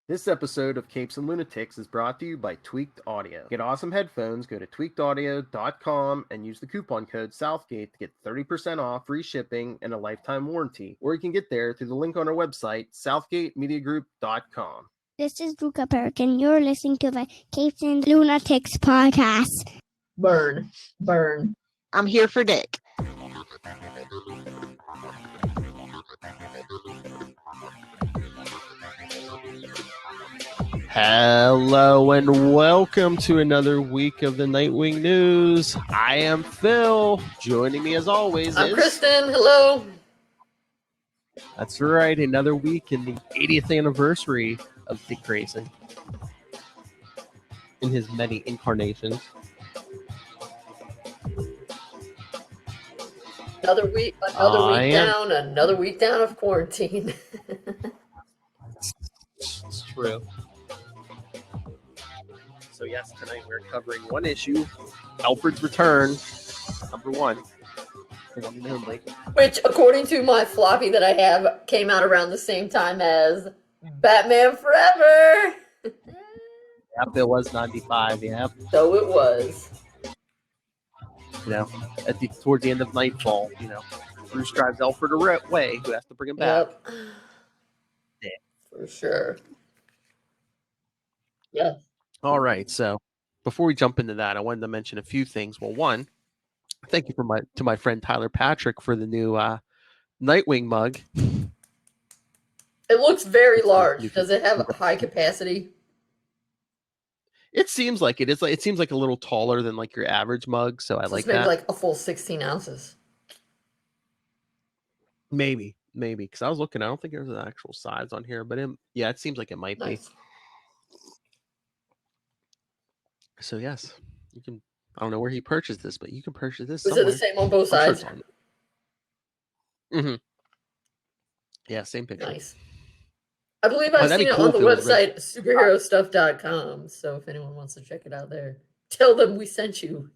This episode of Capes and Lunatics is brought to you by Tweaked Audio. Get awesome headphones, go to tweakedaudio.com and use the coupon code Southgate to get 30% off, free shipping, and a lifetime warranty. Or you can get there through the link on our website, southgatemediagroup.com. This is Luca Perk, and you're listening to the Capes and Lunatics Podcast. Burn. I'm here for Dick. Hello and welcome to another week of the Nightwing News. I am Phil. Joining me as always I'm is Kristen. Hello. That's right, another week in the 80th anniversary of Dick Grayson in his many incarnations. Another week down of quarantine. It's true. So yes, tonight we're covering one issue, Alfred's Return, number one. The one and only. Which, according to my floppy that I have, came out around the same time as Batman Forever. Yep, it was 95, yeah. So it was. You know, towards the end of Nightfall, you know, Bruce drives Alfred away, who has to bring him back. Yep. Yeah. For sure. Yeah. All right, so before we jump into that, I wanted to mention a few things. Well, one, thank you to my friend Tyler Patrick for the new Nightwing mug. It looks very large. Does it have a high capacity? It seems like it is. It seems like a little taller than like your average mug, so I like that. Maybe like a full 16 ounces. Maybe, because I was looking. I don't think there's an actual size on here, but it seems like it might be. So yes, you can. I don't know where he purchased this, but you can purchase this. Was it the same on both sides? Mm-hmm. Yeah, same picture. Nice. I believe I've seen it on the website superherostuff.com. So if anyone wants to check it out there, tell them we sent you.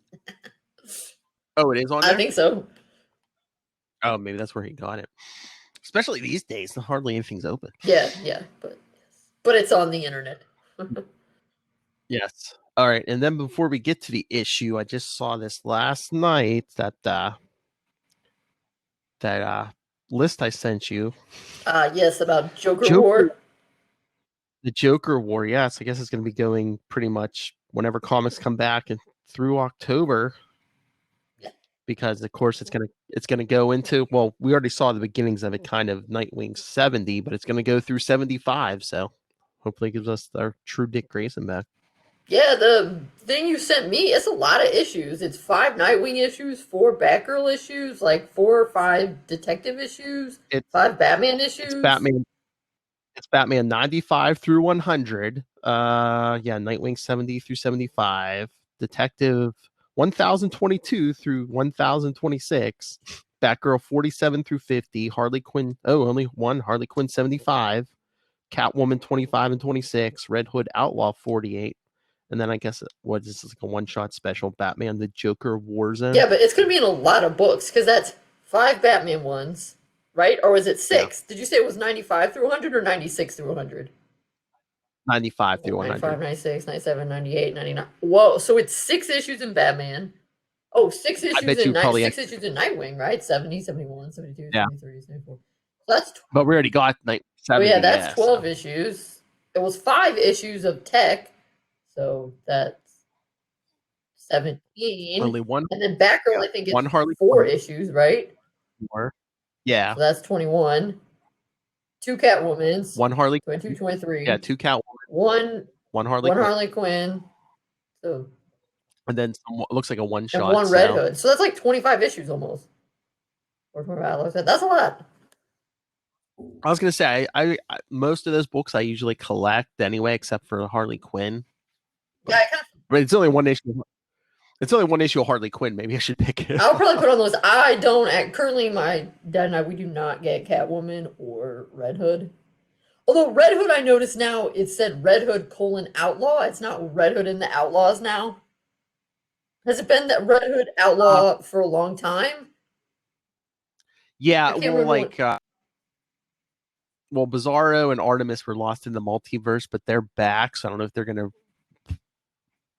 Oh, it is on there? I think so. Oh, maybe that's where he got it. Especially these days, hardly anything's open. Yeah, but it's on the internet. Yes. All right, and then before we get to the issue, I just saw this last night that list I sent you. Yes, about Joker War. The Joker War, yes. I guess it's going to be going pretty much whenever comics come back and through October. Yeah. Because of course it's going to go into, well, we already saw the beginnings of it, kind of Nightwing 70, but it's going to go through 75. So hopefully it gives us our true Dick Grayson back. Yeah, the thing you sent me, it's a lot of issues. It's 5 Nightwing issues, 4 Batgirl issues, like 4 or 5 detective issues, 5 Batman issues. It's Batman 95 through 100. Nightwing 70 through 75. Detective 1022 through 1026. Batgirl 47 through 50. Harley Quinn, only one. Harley Quinn 75. Catwoman 25 and 26. Red Hood Outlaw 48. And then I guess this is like a one-shot special, Batman the Joker Warzone. Yeah, but it's going to be in a lot of books because that's 5 Batman ones, right? Or was it 6? Yeah. Did you say it was 95 through 100 or 96 through 100? 95 through 100. 95, 96, 97, 98, 99. Whoa, so it's 6 issues in Batman. Oh, 6 issues in issues in Nightwing, right? 70, 71, 72, yeah. 73, 74. So but we already got 70. Oh, yeah, that's 12 issues. It was 5 issues of Tech. So that's 17. Only one. And then Batgirl, I think, it's 4 issues, right? 4. Yeah. So that's 21. 2 Catwomans. 1 Harley. 22, 23. Yeah, 2 Catwoman. 1 Harley Quinn. So. And then it looks like a one-shot. And 1 Red Hood. So that's like 25 issues almost. That's a lot. I was going to say, I most of those books I usually collect anyway, except for Harley Quinn. But it's only one issue. It's only one issue of Harley Quinn. Maybe I should pick it. I'll probably put on those. I don't currently. My dad and I, we do not get Catwoman or Red Hood. Although Red Hood, I noticed now it said Red Hood : Outlaw. It's not Red Hood and the Outlaws now. Has it been that Red Hood Outlaw for a long time? Yeah, well, like well, Bizarro and Artemis were lost in the multiverse, but they're back. So I don't know if they're gonna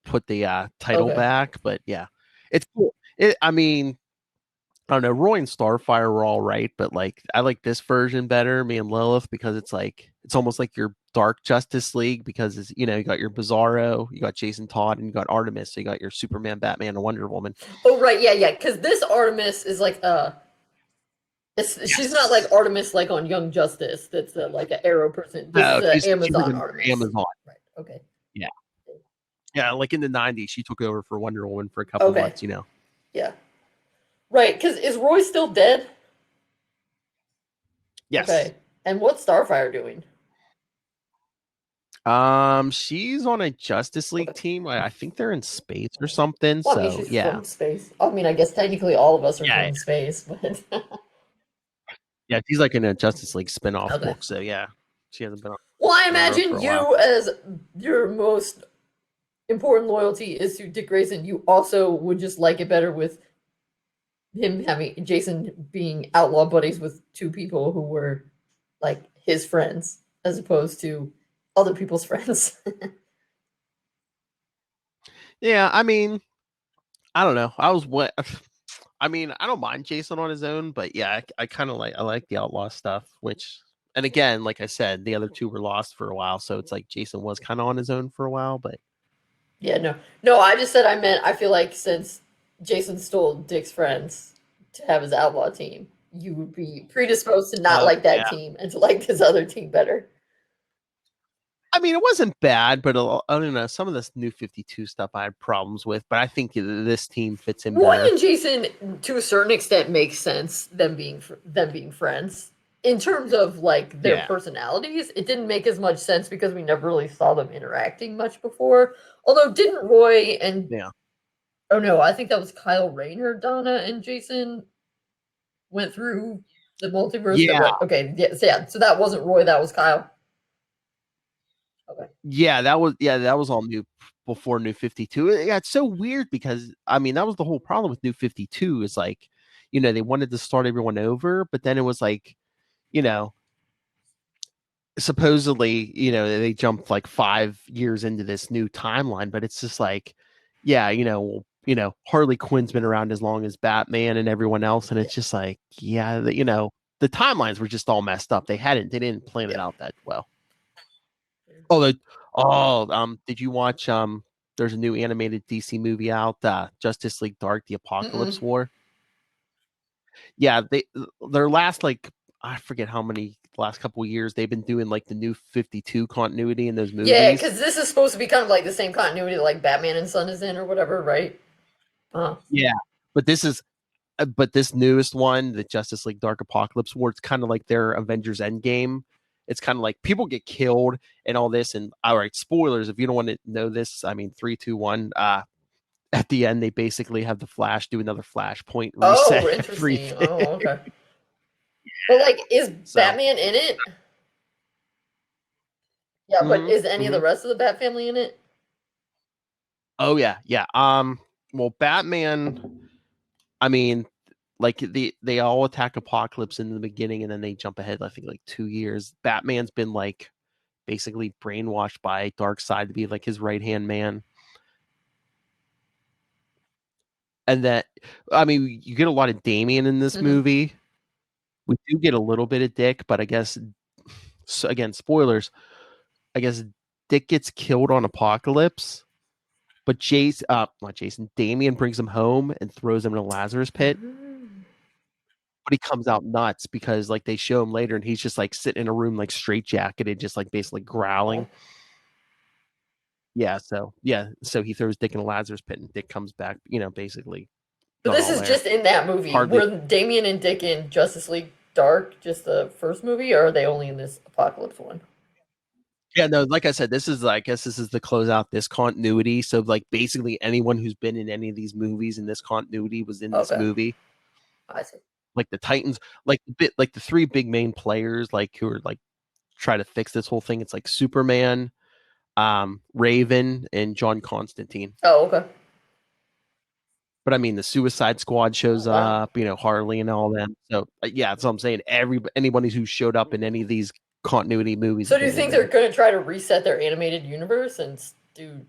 put the title back, but yeah, it's cool. I mean, I don't know. Roy and Starfire were all right, but like I like this version better, me and Lilith, because it's almost like your Dark Justice League because it's, you got your Bizarro, you got Jason Todd, and you got Artemis, so you got your Superman, Batman, and Wonder Woman. Oh right, yeah. Because this Artemis is like she's not like Artemis like on Young Justice. That's like an Arrow person. This is Amazon Artemis. Amazon. Right. Okay. Yeah. Yeah, like in the 90s, she took over for Wonder Woman for a couple months, Yeah. Right, because is Roy still dead? Yes. Okay. And what's Starfire doing? She's on a Justice League team. I think they're in space or something. Well, so I mean, she's yeah. from space. I mean, I guess technically all of us are from space, but yeah, she's like in a Justice League spinoff book. So yeah, she hasn't been on. Well, I imagine you, as your most important loyalty is to Dick Grayson, you also would just like it better with him having Jason being outlaw buddies with two people who were like his friends as opposed to other people's friends. Yeah, I mean, I don't know. I mean, I don't mind Jason on his own, but yeah, I kind of like the outlaw stuff, and again, like I said, the other two were lost for a while, so it's like Jason was kind of on his own for a while, but yeah, no, I just said I feel like since Jason stole Dick's friends to have his outlaw team, you would be predisposed to not like that team and to like this other team better. I mean, it wasn't bad, but I don't know. Some of this New 52 stuff I had problems with, but I think this team fits in better. Roy and Jason, to a certain extent, makes sense. Them being friends in terms of like their personalities. It didn't make as much sense because we never really saw them interacting much before. Although, didn't Roy and oh no, I think that was Kyle Rayner, Donna, and Jason went through the multiverse. Yeah. So that wasn't Roy. That was Kyle. Okay. Yeah, that was all new before New 52. Yeah, it's so weird because I mean that was the whole problem with New 52 is like, they wanted to start everyone over, but then it was like, supposedly, they jumped like 5 years into this new timeline, but it's just like, yeah, Harley Quinn's been around as long as Batman and everyone else, and it's just like, yeah, the timelines were just all messed up. They didn't plan it out that well. Did you watch there's a new animated DC movie out, Justice League Dark, The Apocalypse War? Yeah, their last like I forget how many last couple of years they've been doing like the New 52 continuity in those movies. Yeah, because this is supposed to be kind of like the same continuity that like Batman and Son is in or whatever, right? Yeah, but this newest one, the Justice League Dark Apocalypse War, it's kind of like their Avengers Endgame. It's kind of like people get killed and all this. And all right, spoilers. If you don't want to know this, I mean, 3, 2, 1. At the end, they basically have the Flash do another Flashpoint reset. Oh, interesting. Oh, okay. But like, is Batman in it? Yeah, but is any of the rest of the Bat family in it? Oh yeah. Well, Batman. I mean, like they all attack Apocalypse in the beginning, and then they jump ahead, I think, like 2 years. Batman's been like basically brainwashed by Darkseid to be like his right-hand man. And that, I mean, you get a lot of Damian in this movie. We do get a little bit of Dick, but I guess, so again, spoilers. I guess Dick gets killed on Apocalypse, but Damian brings him home and throws him in a Lazarus pit. But he comes out nuts because like they show him later and he's just like sitting in a room like straitjacketed, just like basically growling. So he throws Dick in a Lazarus pit and Dick comes back, basically. But this is just in that movie. Were Damian and Dick in Justice League Dark just the first movie, or are they only in this Apocalypse one? Yeah, no, like I said, I guess this is the closeout, this continuity. So like basically anyone who's been in any of these movies in this continuity was in this movie. I see. Like the Titans, like the 3 big main players, like who are like try to fix this whole thing. It's like Superman, Raven, and John Constantine. Oh, okay. But I mean, the Suicide Squad shows up, Harley and all them. So yeah, that's what I'm saying. Anybody who showed up in any of these continuity movies. So do you think they're going to try to reset their animated universe and do?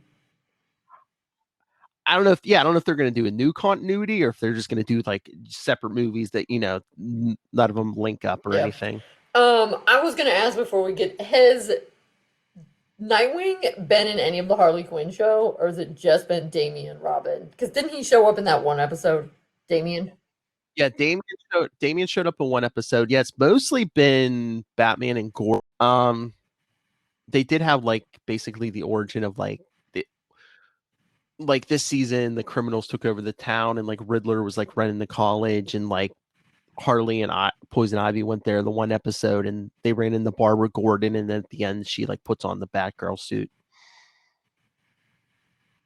I don't know if they're going to do a new continuity or if they're just going to do like separate movies that none of them link up or anything. I was going to ask before we get, has Nightwing been in any of the Harley Quinn show, or has it just been Damian and Robin? Because didn't he show up in that one episode, Damian? Yeah, Damian showed up in one episode. Yeah, it's mostly been Batman and Gordon. They did have like basically the origin of like this season, the criminals took over the town, and like Riddler was like running the college, and like Harley and Poison Ivy went there the one episode, and they ran into Barbara Gordon, and then at the end she like puts on the Batgirl suit.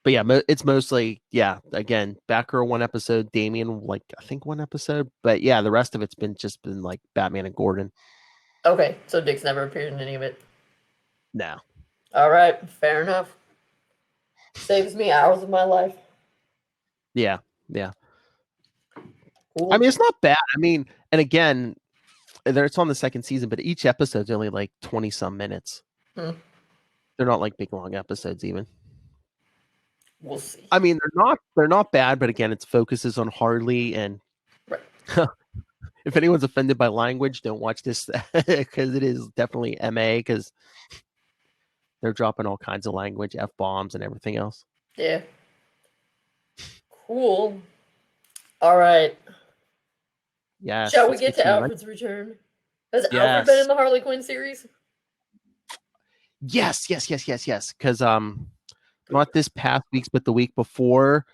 But yeah, it's mostly again Batgirl one episode, Damian like I think one episode, but yeah, the rest of it's been like Batman and Gordon. Okay, so Dick's never appeared in any of it. No. All right, fair enough. Saves me hours of my life. Yeah. Cool. I mean, it's not bad. I mean, and again, it's on the second season, but each episode's only like 20 some minutes. They're not like big long episodes even. We'll see. I mean, they're not bad, but again, its focuses on Harley, and right. If anyone's offended by language, don't watch this because it is definitely MA because they're dropping all kinds of language, F-bombs and everything else. Yeah. Cool. All right. Yeah. Shall we get to Alfred's return? Has Alfred been in the Harley Quinn series? Yes. Because not this past week, but the week before,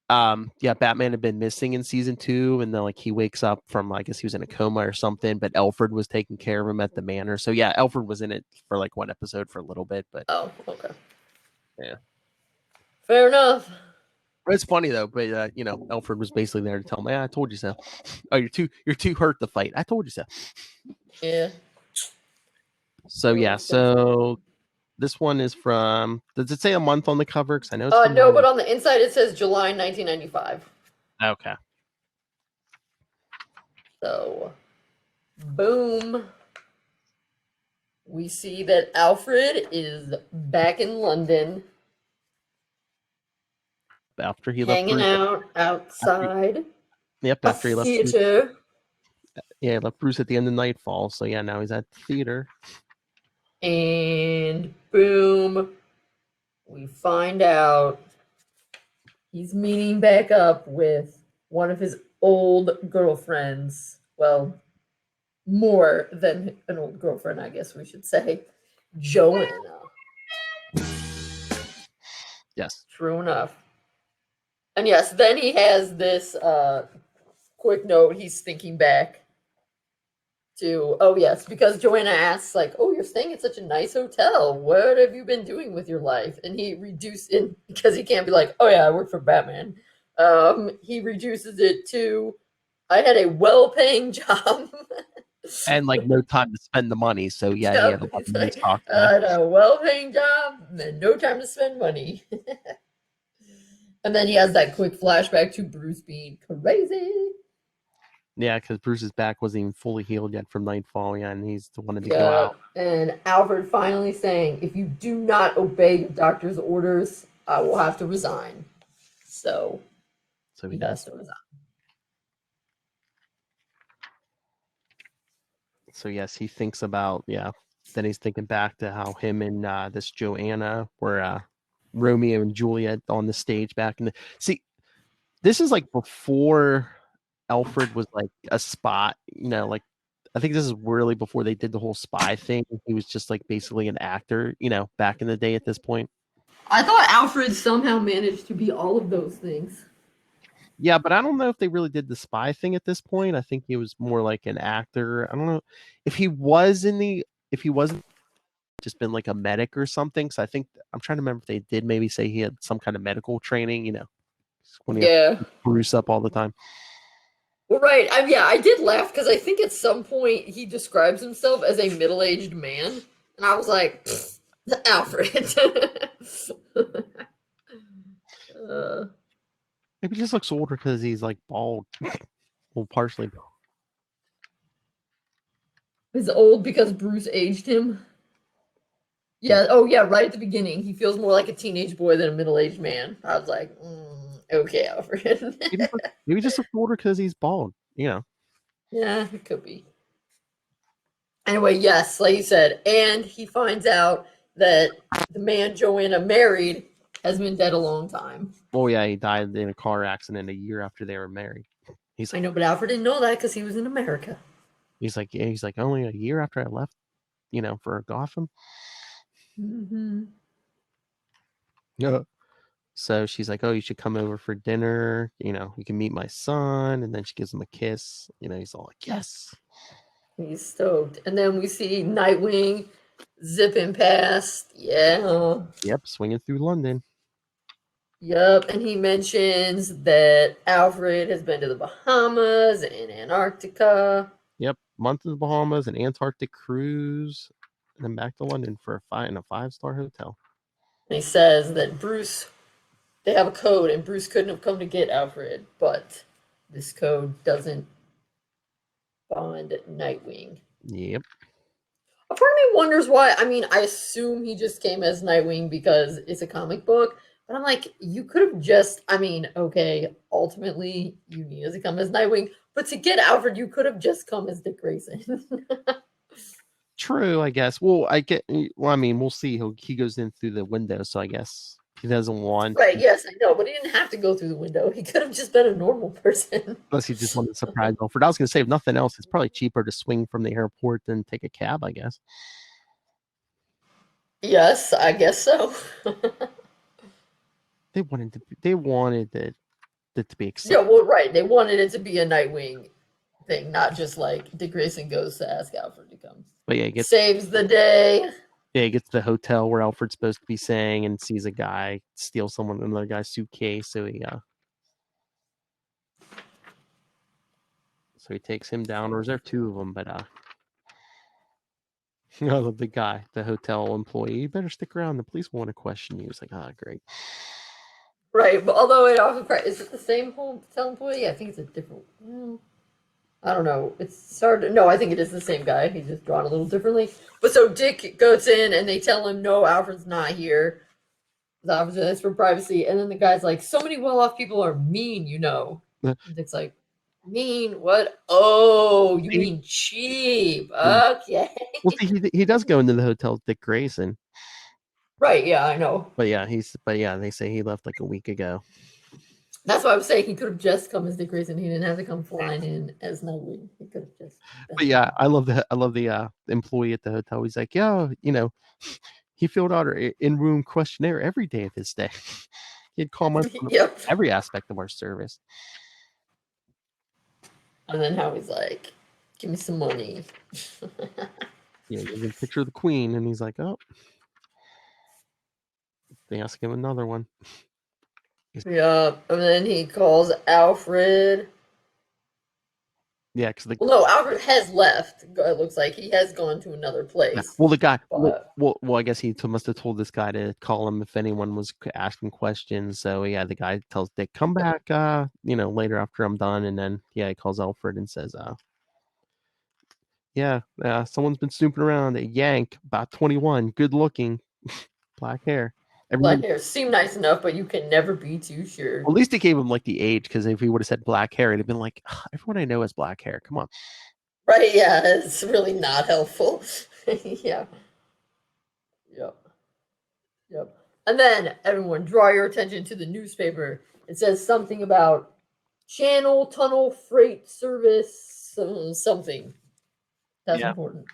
Batman had been missing in season 2, and then like he wakes up from, I guess he was in a coma or something, but Alfred was taking care of him at the manor. So yeah, Alfred was in it for like one episode for a little bit, but okay. Yeah. Fair enough. It's funny though, but Alfred was basically there to tell him, "Yeah, I told you so." Oh, you're too hurt to fight. I told you so. Yeah. So so this one is from. Does it say a month on the cover? Because I know. No, but on the inside it says July 1995. Okay. So, boom. We see that Alfred is back in London. After he hanging out outside. After he left theater. He left Bruce at the end of Nightfall. So yeah, now he's at the theater. And boom, we find out he's meeting back up with one of his old girlfriends. Well, more than an old girlfriend, I guess we should say. Joanna. Yes. True enough. And yes, then he has this quick note. He's thinking back to, because Joanna asks, like, "Oh, you're staying at such a nice hotel. What have you been doing with your life?" And he because he can't be like, "Oh yeah, I work for Batman." He reduces it to, "I had a well-paying job." And like no time to spend the money. So yeah, he had a lot of money to talk about. I had a well-paying job and no time to spend money. And then he has that quick flashback to Bruce being crazy. Yeah, because Bruce's back wasn't even fully healed yet from Nightfall, and he's wanted to go out. And Alfred finally saying, "If you do not obey the doctor's orders, I will have to resign." So he does to resign. So yes, he thinks about Then he's thinking back to how him and this Joanna were Romeo and Juliet on the stage back in the. See, this is like before Alfred was like a spy. Like I think this is really before they did the whole spy thing. He was just like basically an actor. Back in the day at this point. I thought Alfred somehow managed to be all of those things. Yeah, but I don't know if they really did the spy thing at this point. I think he was more like an actor. I don't know if he wasn't just been like a medic or something. So I think I'm trying to remember if they did maybe say he had some kind of medical training, when he Bruce up all the time. Well, right. I did laugh because I think at some point he describes himself as a middle-aged man. And I was like, Alfred. Maybe he just looks older because he's like bald. Well, partially bald. is old because Bruce aged him. Yeah. Oh, yeah. Right at the beginning, he feels more like a teenage boy than a middle-aged man. I was like, okay, Alfred. Maybe just look older because he's bald. Yeah, it could be. Anyway, yes, like you said, and he finds out that the man Joanna married has been dead a long time. Oh yeah, he died in a car accident a year after they were married. He's I like, know, but Alfred didn't know that because he was in America. he's like only a year after I left, for Gotham. Mm-hmm. Yeah. So she's like, oh, you should come over for dinner. You can meet my son. And then she gives him a kiss. He's all like, yes. He's stoked. And then we see Nightwing zipping past. Yeah. Yep, swinging through London. Yep. And he mentions that Alfred has been to the Bahamas and Antarctica. Yep, month in the Bahamas, an Antarctic cruise, and then back to London for a 5-star hotel. And he says that they have a code, and Bruce couldn't have come to get Alfred, but this code doesn't bond Nightwing. Yep. A part of me wonders why. I mean, I assume he just came as Nightwing because it's a comic book, but I'm like, you could have just, okay, ultimately you needed to come as Nightwing, but to get Alfred, you could have just come as Dick Grayson. True, I guess. Well, we'll see. He goes in through the window, so I guess he doesn't want. Right, yes, I know, but he didn't have to go through the window. He could have just been a normal person. Unless he just wanted to surprise Alfred. I was going to say, if nothing else, it's probably cheaper to swing from the airport than take a cab, I guess. Yes, I guess so. They wanted it to be exciting. Yeah, well, right. They wanted it to be a Nightwing thing, not just like Dick Grayson goes to ask Alfred to come. But yeah, he saves the day. Yeah, he gets to the hotel where Alfred's supposed to be staying and sees a guy steal another guy's suitcase. So he takes him down, or is there two of them? But the hotel employee, you better stick around. The police want to question you. It's like, great. Right, but although it also is it the same hotel employee? I think it's a different. Well, I don't know. It's hard to. No, I think it is the same guy. He's just drawn a little differently. But so Dick goes in and they tell him, no, Alfred's not here. Alfred's that's for privacy. And then the guy's like, so many well-off people are mean, Dick's like, mean? What? Oh, you mean cheap? Okay. Well, he does go into the hotel with Dick Grayson. Right, yeah, I know. But yeah, they say he left like a week ago. That's why I was saying he could have just come as Dick Grayson. He didn't have to come flying in as Nightwing. He could have just. But yeah, I love the employee at the hotel. He's like, yeah, he filled out our in-room questionnaire every day of his stay. He'd comment on every aspect of our service. And then how he's like, give me some money. Yeah, you can picture the Queen, and he's like, oh. They ask him another one. Yeah, and then he calls Alfred. Yeah, because no, Alfred has left. It looks like he has gone to another place. Yeah. Well, the guy. Well, I guess he must have told this guy to call him if anyone was asking questions. So yeah, the guy tells Dick, "Come back, later after I'm done." And then he calls Alfred and says, someone's been snooping around. A Yank, about 21, good looking, black hair." Black hair seemed nice enough, but you can never be too sure. Well, at least he gave him like the age, because if he would have said black hair, it'd have been like, everyone I know has black hair. Come on. Right, yeah, it's really not helpful. Yeah. Yep. And then, everyone, draw your attention to the newspaper. It says something about Channel Tunnel Freight Service, something. That's important.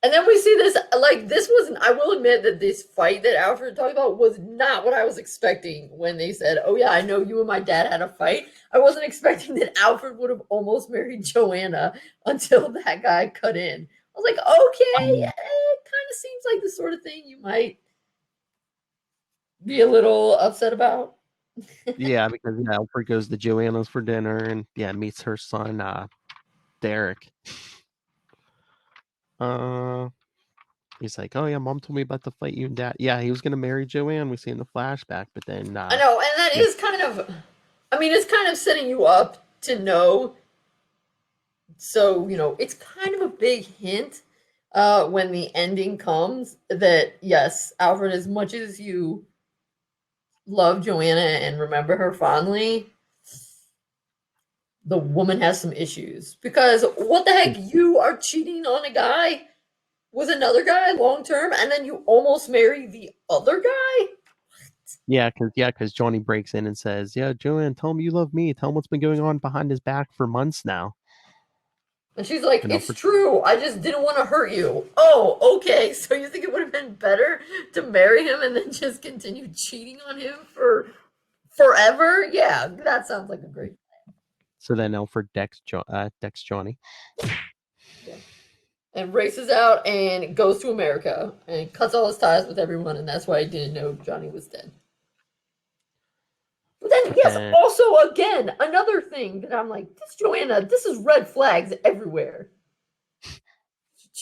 And then we see this, I will admit that this fight that Alfred talked about was not what I was expecting when they said, oh yeah, I know you and my dad had a fight. I wasn't expecting that Alfred would have almost married Joanna until that guy cut in. I was like, okay, it kind of seems like the sort of thing you might be a little upset about. Yeah, because Alfred goes to Joanna's for dinner and meets her son, Derek. He's like, oh yeah, mom told me about the fight you and dad. Yeah, he was gonna marry Joanne. We see in the flashback, but then I know, and that is kind of, it's kind of setting you up to know So, it's kind of a big hint when the ending comes that, yes, Alfred, as much as you love Joanna and remember her fondly, the woman has some issues. Because what the heck? You are cheating on a guy with another guy long term, and then you almost marry the other guy? Yeah, because Johnny breaks in and says, "Yeah, Joanne, tell him you love me. Tell him what's been going on behind his back for months now." And she's like, And it's Alfred, true. I just didn't want to hurt you. Oh, okay. So you think it would have been better to marry him and then just continue cheating on him for forever? Yeah, that sounds like a great. so then Alfred decks Johnny. Yeah. And races out and goes to America and cuts all his ties with everyone, and that's why he didn't know Johnny was dead. But then, But yes, then, also, again, another thing that I'm like, this Joanna, this is red flags everywhere. She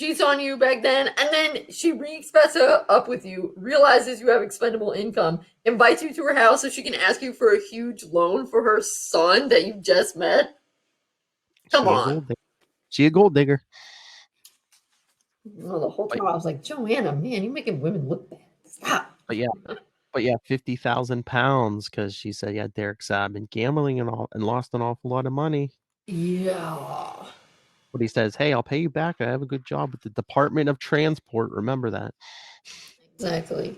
cheats on you back then, and then she re-expects up with you, realizes you have expendable income, invites you to her house so she can ask you for a huge loan for her son that you just met. Come on. She a gold digger. Well, the whole time I was like, Joanna, man, you're making women look bad. Stop. But yeah, 50,000 pounds because she said, yeah, Derek's been gambling and lost an awful lot of money. Yeah. But he says, hey, I'll pay you back. I have a good job with the Department of Transport. Remember that. Exactly.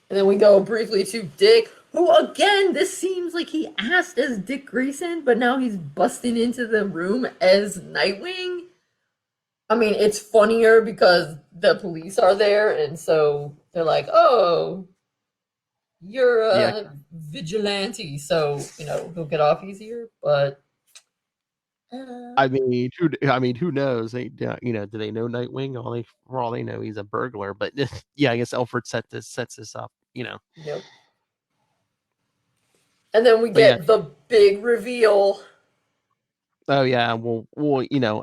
And then we go briefly to Dick, who, again, this seems like he asked as Dick Grayson, but now he's busting into the room as Nightwing. I mean, it's funnier because the police are there, and so they're like, oh, you're a vigilante, so, he'll get off easier, but... I mean, who knows? Do they know Nightwing? For all they know, he's a burglar. But yeah, I guess Alfred sets this up. Yep. And then we get the big reveal. Oh yeah, well,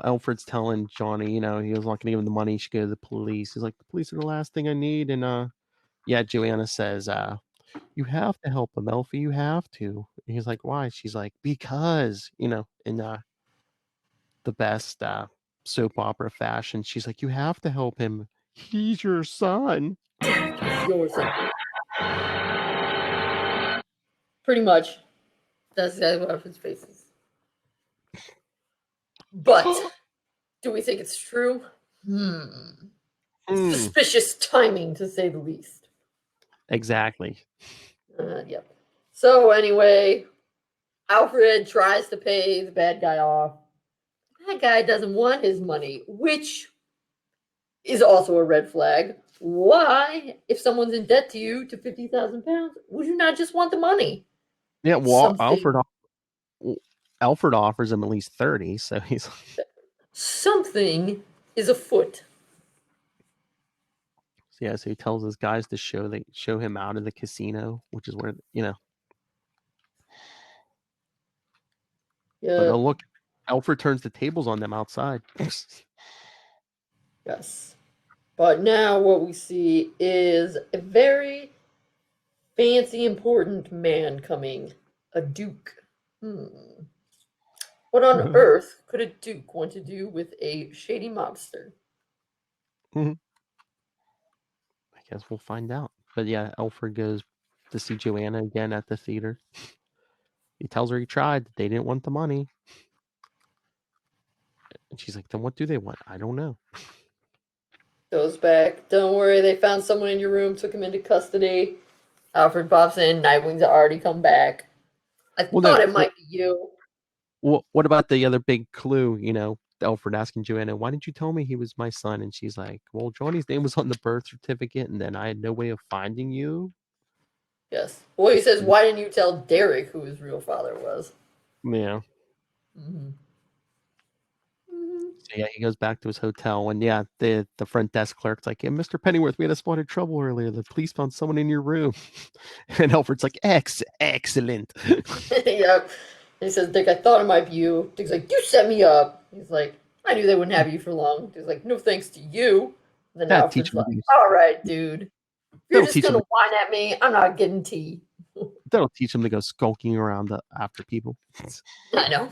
Alfred's telling Johnny, he was not going to give him the money. He should go to the police. He's like, the police are the last thing I need. And Joanna says, you have to help him, Elfie. You have to. And he's like, why? She's like, because, in the best soap opera fashion, she's like, you have to help him. He's your son. He's your son. Pretty much. That's exactly what Alfred's face is. But do we think it's true? Suspicious timing, to say the least. Exactly. Yep. So anyway, Alfred tries to pay the bad guy off. That guy doesn't want his money, which is also a red flag. Why, if someone's in debt to you to 50,000 pounds, would you not just want the money? Yeah, well, Alfred offers him at least 30, so he's something is afoot. So he tells his guys to show him out of the casino, which is where Yeah. But look, Alfred turns the tables on them outside. Yes. But now what we see is a very fancy, important man coming. A duke. What on earth could a duke want to do with a shady mobster? I guess we'll find out. But yeah, Alfred goes to see Joanna again at the theater. He tells her he tried. They didn't want the money. And she's like, then what do they want? I don't know. Goes back. Don't worry, they found someone in your room, took him into custody. Alfred pops in. Nightwing's already come back. I thought it might be you. Well, what about the other big clue? Alfred asking Joanna, why didn't you tell me he was my son? And she's like, well, Johnny's name was on the birth certificate, and then I had no way of finding you. Yes. Well, he says, why didn't you tell Derek who his real father was? Yeah. So yeah, he goes back to his hotel, and the front desk clerk's like, "Hey, Mr. Pennyworth, we had a spot of trouble earlier. The police found someone in your room." And Alfred's like, excellent. Yep. And he says, Dick, I thought it might be you. Dick's like, you set me up. He's like, I knew they wouldn't have you for long. He's like, no thanks to you. And then Alfred's like, all right, dude. If you're just going to whine at me, I'm not getting tea. That'll teach him to go skulking around after people. I know.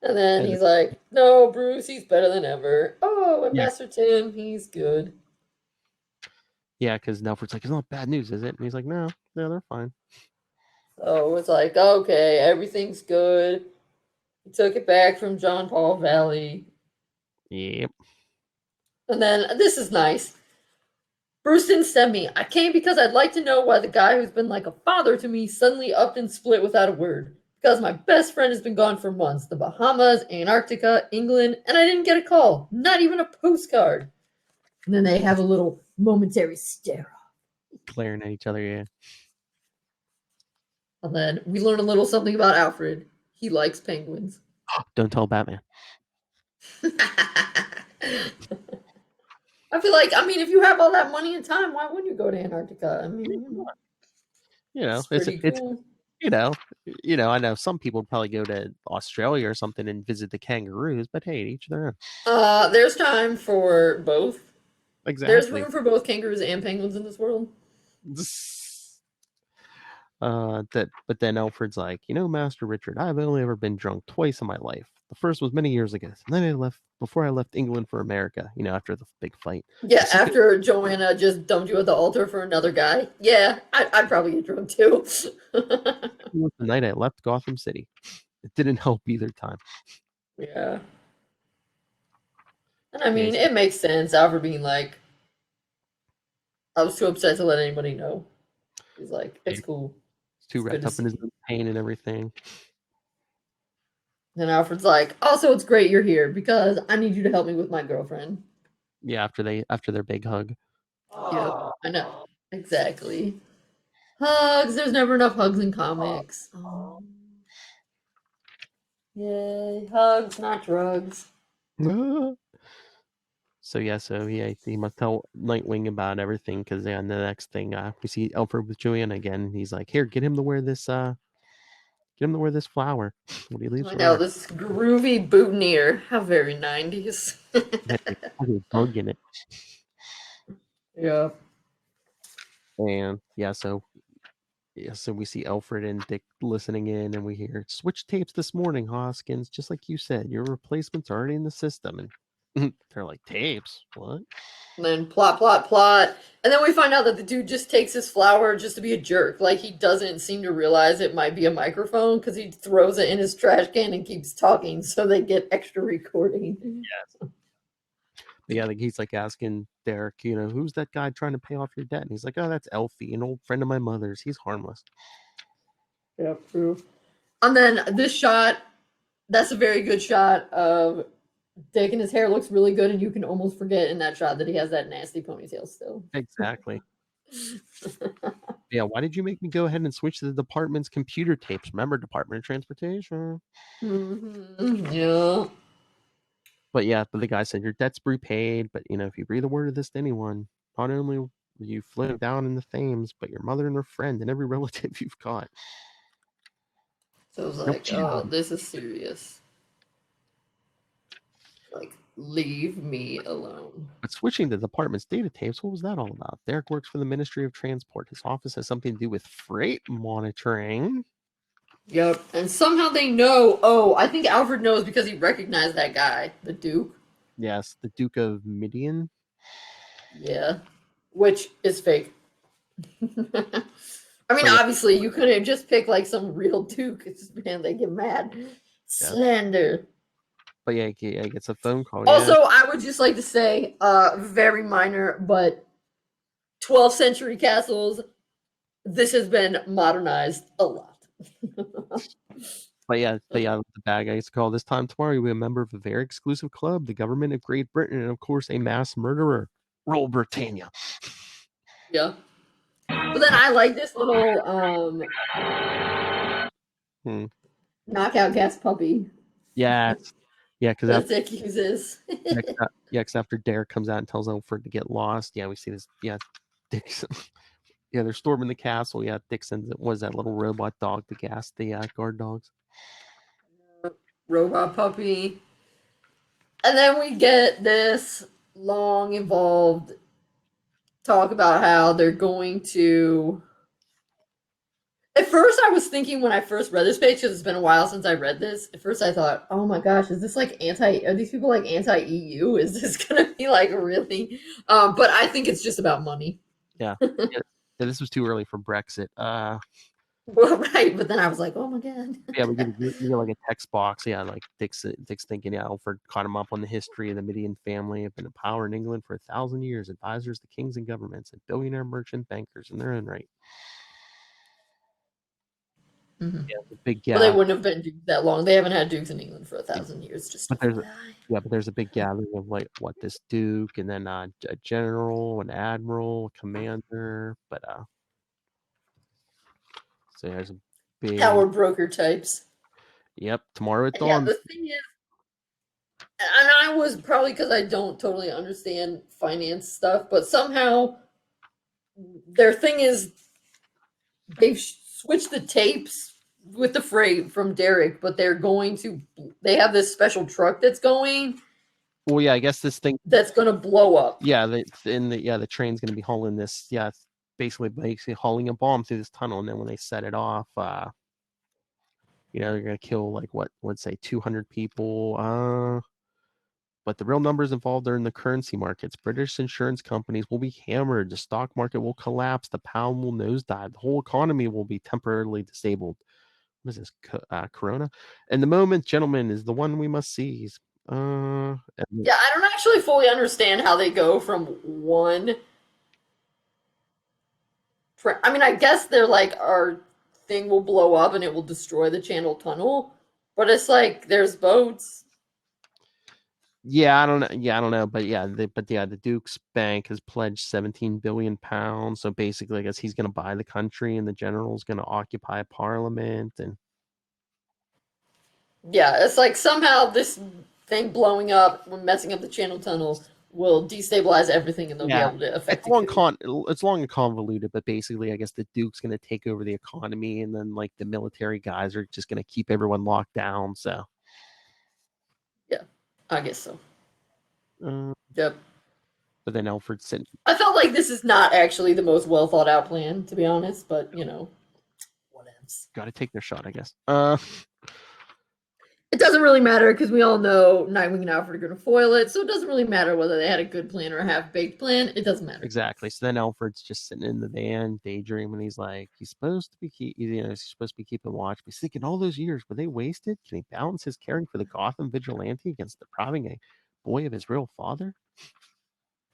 And then And- he's like, no, Bruce, he's better than ever. Oh, and Yeah. Master Tim, he's good. Yeah, because Alfred's like, it's not bad news, is it? And he's like, no, they're fine. So it's like, okay, everything's good. He took it back from John Paul Valley. Yep. And then this is nice. Bruce didn't send me. I came because I'd like to know why the guy who's been like a father to me suddenly upped and split without a word. Because my best friend has been gone for months. The Bahamas, Antarctica, England, and I didn't get a call. Not even a postcard. And then they have a little momentary stare off. Glaring at each other, yeah. And then we learn a little something about Alfred. He likes penguins. Don't tell Batman. I feel like, if you have all that money and time, why wouldn't you go to Antarctica? It's It's pretty cool. I know some people would probably go to Australia or something and visit the kangaroos, but hey, each their own. There's time for both. There's Exactly. room for both kangaroos and penguins in this world. But then Alfred's like, Master Richard, I've only ever been drunk twice in my life. The first was many years ago. And then before I left England for America, after the big fight. Yeah, after Joanna just dumped you at the altar for another guy. Yeah, I'd probably get drunk too. It was the night I left Gotham City. It didn't help either time. Yeah. And it makes sense. Alfred being like, I was too upset to let anybody know. He's like, it's cool. He's too wrapped up in his own pain and everything. And Alfred's like, also, it's great you're here because I need you to help me with my girlfriend. Yeah, after their big hug. Yeah, I know. Exactly. Hugs. There's never enough hugs in comics. Oh. Yay. Hugs, not drugs. So he must tell Nightwing about everything because the next thing we see Alfred with Joanna again. He's like, "Here, get him to wear this. Get him to wear this flower when he leaves." I know, this groovy boutonniere. How very 90s. Bug in it. Yeah. And so we see Alfred and Dick listening in, and we hear switch tapes this morning, Hoskins. Just like you said, your replacement's already in the system, and they're like, tapes? What? And then plot. And then we find out that the dude just takes his flower just to be a jerk. Like, he doesn't seem to realize it might be a microphone because he throws it in his trash can and keeps talking so they get extra recording. Yes. Yeah, like he's like asking Derek, who's that guy trying to pay off your debt? And he's like, oh, that's Elfie, an old friend of my mother's. He's harmless. Yeah, true. And then this shot, that's a very good shot of Dick, and his hair looks really good, and you can almost forget in that shot that he has that nasty ponytail still. Exactly. Yeah, why did you make me go ahead and switch to the department's computer tapes? Remember, Department of Transportation? Mm-hmm. Yeah. But the guy said, your debt's prepaid, but, if you breathe a word of this to anyone, not only will you float down in the Thames, but your mother and her friend and every relative you've got. So it was like, oh, this is serious. Like, leave me alone. But switching to the department's data tapes, what was that all about? Derek works for the Ministry of Transport. His office has something to do with freight monitoring. Yep. And somehow they know. Oh, I think Alfred knows because he recognized that guy, the Duke. Yes, the Duke of Midian. Yeah. Which is fake. Obviously, you couldn't just pick like some real Duke. It's just, man, they get mad. Yeah. Slander. But he gets a phone call. Also, I would just like to say, very minor, but 12th century castles, this has been modernized a lot. But the bad guy used to call this time tomorrow. You'll be a member of a very exclusive club, the government of Great Britain, and of course, a mass murderer. Roll Britannia. Yeah. But then I like this little knockout gas puppy. Yeah. Yeah, because Dick uses. Because after Derek comes out and tells Alfred to get lost, we see this. Yeah, Dixon. Yeah, they're storming the castle. Yeah, Dixon was that little robot dog to gas the guard dogs. Robot puppy. And then we get this long, involved talk about how they're going to. At first I was thinking when I first read this page, because it's been a while since I read this, at first I thought, oh my gosh, is this like are these people like anti-EU? Is this gonna be like really? But I think it's just about money. Yeah. This was too early for Brexit. Well, right, but then I was like, oh my god. Yeah, we get like a text box. Yeah, like Dick's thinking, yeah, Alfred caught him up on the history of the Median family have been in power in England for 1,000 years, advisors to kings and governments, and billionaire merchant bankers in their own right. Mm-hmm. Yeah, the big Well, they wouldn't have been dukes that long. They haven't had dukes in England for 1,000 years. Just but there's a big gathering of like what this duke and then a general, an admiral, a commander, but so there's a big power broker types. Yep, tomorrow at dawn. Yeah, the thing is, and I was probably because I don't totally understand finance stuff, but somehow their thing is they've switched the tapes with the freight from Derek, but they have this special truck that's going. Well, yeah, I guess this thing that's going to blow up. Yeah, the train's going to be hauling this. Yeah, it's basically hauling a bomb through this tunnel, and then when they set it off, they're going to kill like let's say 200 people. But the real numbers involved are in the currency markets. British insurance companies will be hammered. The stock market will collapse. The pound will nosedive. The whole economy will be temporarily disabled. What is this? Corona? And the moment, gentlemen, is the one we must seize. Yeah, I don't actually fully understand how they go from one. I mean, I guess they're like, our thing will blow up and it will destroy the Channel Tunnel, but it's like there's boats. Yeah, I don't know. Yeah, I don't know, but the Duke's bank has pledged 17 billion pounds. So basically, I guess he's going to buy the country, and the general's going to occupy Parliament, and yeah, it's like somehow this thing blowing up, messing up the Channel Tunnel, will destabilize everything, and they'll be able to affect. It's long and convoluted, but basically, I guess the Duke's going to take over the economy, and then like the military guys are just going to keep everyone locked down. So, yeah, I guess so. Yep. But then Alfred said, I felt like this is not actually the most well thought out plan, to be honest. But what else? Got to take their shot, I guess. It doesn't really matter because we all know Nightwing and Alfred are going to foil it, so it doesn't really matter whether they had a good plan or a half-baked plan. It doesn't matter. Exactly. So then Alfred's just sitting in the van, daydreaming. He's like, he's supposed to be keeping watch. But he's thinking, all those years, were they wasted? Can he balance his caring for the Gotham vigilante against depriving a boy of his real father?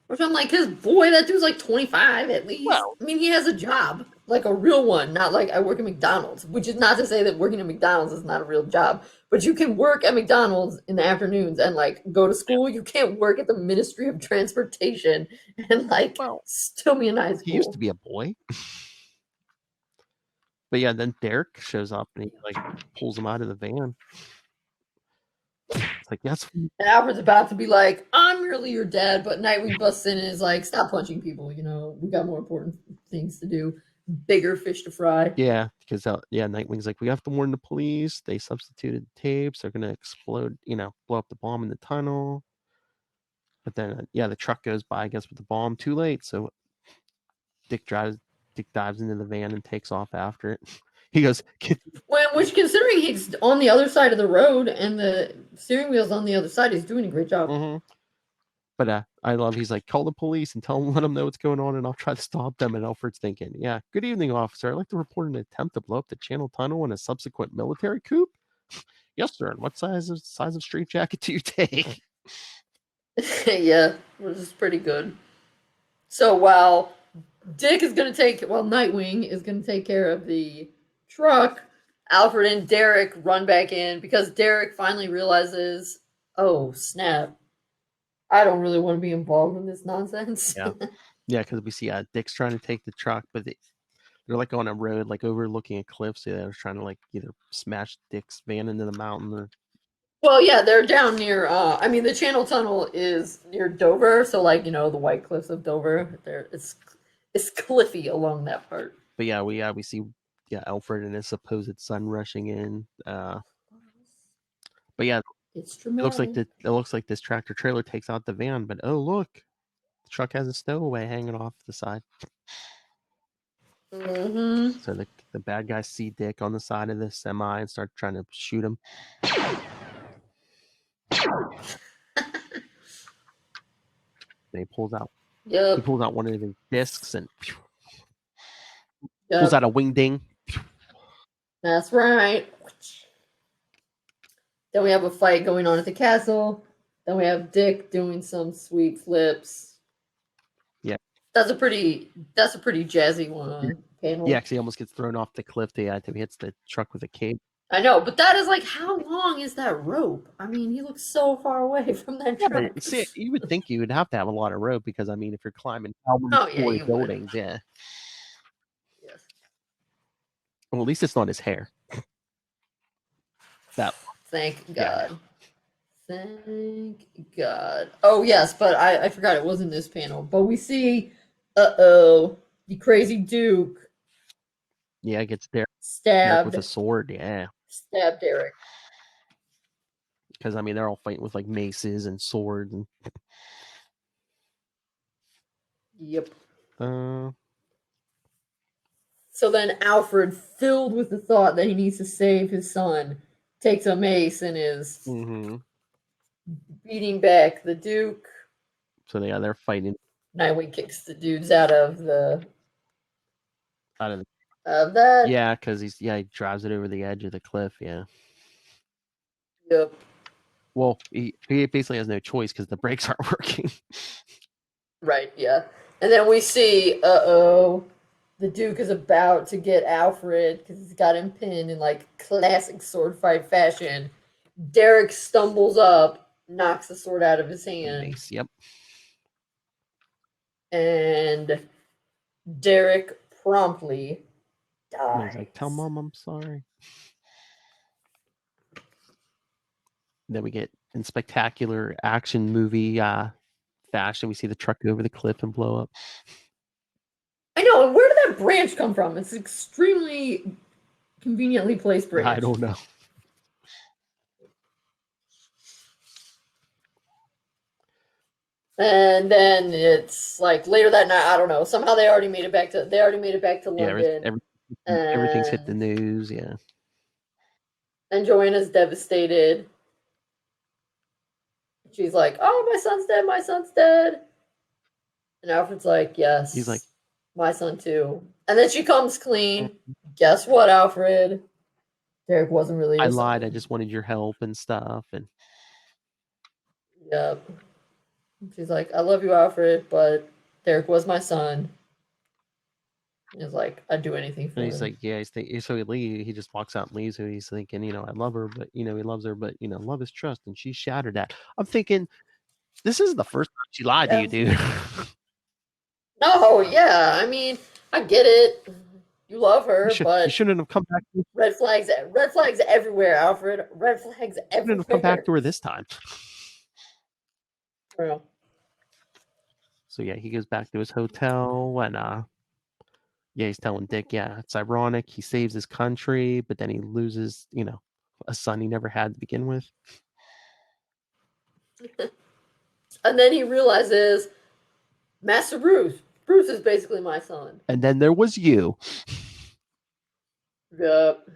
Which I'm like, his boy, that dude's like 25 at least. Well, I mean, he has a job, like a real one, not like I work at McDonald's, which is not to say that working at McDonald's is not a real job, but you can work at McDonald's in the afternoons and like go to school. You can't work at the Ministry of Transportation and like still be in high school. He used to be a boy. But yeah, then Derek shows up and he like pulls him out of the van. It's like, yes. And Alfred's about to be like, I'm really your dad, but Nightwing busts in and is like, stop punching people. We got more important things to do. Bigger fish to fry. Yeah, because Nightwing's like, we have to warn the police. They substituted tapes. They're gonna explode. Blow up the bomb in the tunnel. But then, the truck goes by, I guess, with the bomb. Too late. So Dick dives into the van and takes off after it. He goes, which considering he's on the other side of the road and the steering wheel's on the other side, he's doing a great job. Mm-hmm. But I love, he's like, call the police and let them know what's going on, and I'll try to stop them. And Alfred's thinking, yeah, good evening, officer. I'd like to report an attempt to blow up the Channel Tunnel and a subsequent military coup. Yes, sir. And what size of straitjacket do you take? Yeah, which is pretty good. So while Nightwing is going to take care of the truck, Alfred and Derek run back in because Derek finally realizes, oh snap, I don't really want to be involved in this nonsense. Yeah, because we see Dick's trying to take the truck, but they're like on a road like overlooking a cliff, so they're trying to like either smash Dick's van into the mountain or. Well, yeah, they're down near. The Channel Tunnel is near Dover, so like the White Cliffs of Dover. It's cliffy along that part. But yeah, we see Alfred and his supposed son rushing in. But yeah, it's dramatic. It looks like this tractor trailer takes out the van, but oh look, the truck has a stowaway hanging off the side. Mm-hmm. So the bad guys see Dick on the side of the semi and start trying to shoot him. And he pulls out Yep. one of his discs and Yep. pulls out a wingding. That's right. Then we have a fight going on at the castle. Then we have Dick doing some sweet flips. Yeah. That's a pretty jazzy one panel. Yeah, because he almost gets thrown off the cliff till he hits the truck with a cape. I know, but that is like, how long is that rope? I mean, he looks so far away from that truck. See, you would think you would have to have a lot of rope because I mean, if you're climbing you would. buildings, yeah. Yes. Well, at least it's not his hair. That. Thank Yeah. God. Thank God. Oh yes, but I forgot it wasn't this panel. But we see, the crazy Duke. Yeah, gets Derek Stabbed with a sword. Yeah. Stabbed Derek. Because I mean, they're all fighting with like maces and swords and. Yep. So then Alfred, filled with the thought that he needs to save his son, takes a mace and is beating back the Duke. So they're fighting. Nightwing kicks the dudes out of that. Yeah, because he drives it over the edge of the cliff. Yeah. Yep. Well, he basically has no choice because the brakes aren't working. Right. Yeah. And then we see, the Duke is about to get Alfred because he's got him pinned in like classic sword fight fashion. Derek stumbles up, knocks the sword out of his hand. Mace, yep. And Derek promptly dies. He's like, "Tell Mom I'm sorry." Then we get in spectacular action movie fashion. We see the truck go over the cliff and blow up. I know. And where did that branch come from? It's extremely conveniently placed branch. I don't know. And then it's like later that night. I don't know. Somehow they already made it back to London. Yeah, everything's hit the news. Yeah. And Joanna's devastated. She's like, "Oh, my son's dead. My son's dead." And Alfred's like, "Yes." He's like, "My son too." And then she comes clean. Guess what, Alfred? Derek wasn't really. I lied. I just wanted your help and stuff. And yep. She's like, "I love you, Alfred, but Derek was my son." He's like, "I'd do anything for him." And he's like, yeah, so he just walks out and leaves. And he's thinking, I love her, but he loves her, but love is trust, and she shattered that. I'm thinking, this is the first time she lied to you, dude. No, yeah, I mean, I get it. You love her, but you shouldn't have come back. Red flags everywhere, Alfred. Red flags everywhere. Shouldn't have come back to her this time. Real. So yeah, he goes back to his hotel and he's telling Dick, yeah, it's ironic. He saves his country, but then he loses, a son he never had to begin with. And then he realizes, Master Bruce is basically my son. And then there was you. Yep.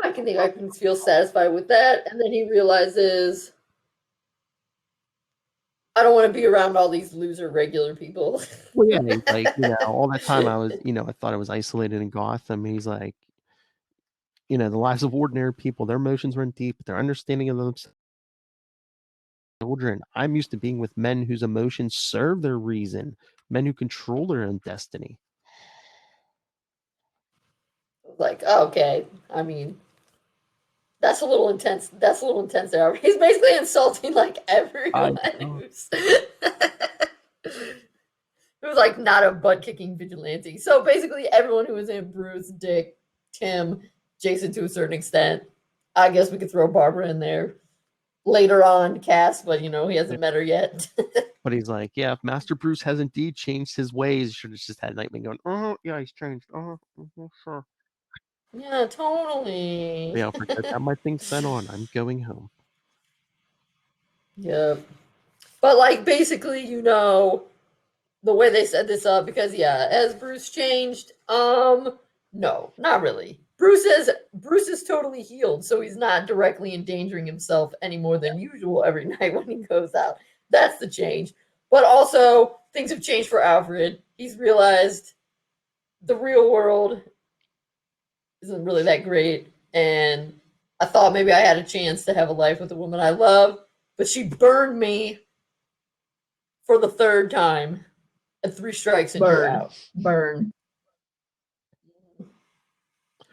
I can feel satisfied with that. And then he realizes, I don't want to be around all these loser regular people. Well, yeah, he's like, all that time I was, I thought I was isolated in Gotham. He's like, the lives of ordinary people, their emotions run deep, their understanding of themselves. Children, I'm used to being with men whose emotions serve their reason, men who control their own destiny. Like, okay, I mean, that's a little intense. That's a little intense there. He's basically insulting like everyone who's like not a butt kicking vigilante. So basically, everyone who is in Bruce, Dick, Tim, Jason to a certain extent. I guess we could throw Barbara in there later on, Cass, but he hasn't met her yet. But he's like, yeah, if Master Bruce has indeed changed his ways, you should have just had Nightwing going, oh yeah, he's changed. Oh, sure. Yeah, totally. Yeah, Alfred, got my thing set on. I'm going home. Yep. But like basically, the way they set this up, because has Bruce changed? No, not really. Bruce is totally healed, so he's not directly endangering himself any more than usual every night when he goes out. That's the change. But also, things have changed for Alfred. He's realized the real world isn't really that great, and I thought maybe I had a chance to have a life with a woman I love, but she burned me for the third time. And 3 strikes and you're out. Burn.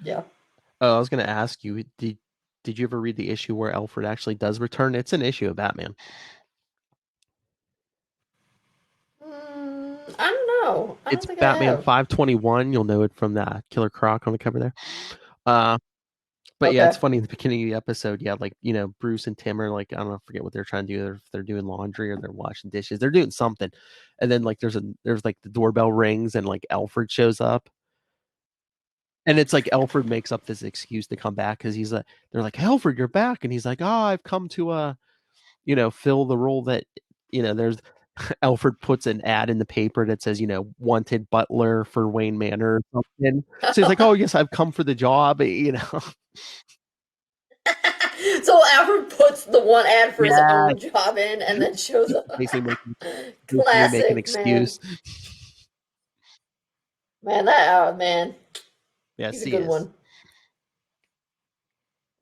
Yeah. Oh, I was going to ask you, did you ever read the issue where Alfred actually does return? It's an issue of Batman. I don't know. I don't It's think Batman I have. 521. You'll know it from the Killer Croc on the cover there. But yeah, it's funny in the beginning of the episode. Yeah, like, you know, Bruce and Tim are like, I don't know, forget what they're trying to do. If they're doing laundry or they're washing dishes, they're doing something. And then like there's like the doorbell rings and like Alfred shows up. And it's like Alfred makes up this excuse to come back because he's like, they're like, Alfred, you're back. And he's like, oh, I've come to you know, fill the role that, you know, there's Alfred puts an ad in the paper that says, you know, wanted butler for Wayne Manor or something. So he's like, oh, yes, I've come for the job, you know. So Alfred puts the one ad for his own job in and then shows up. Basically Classic, make an excuse. Man, man. Yeah, he's a good one.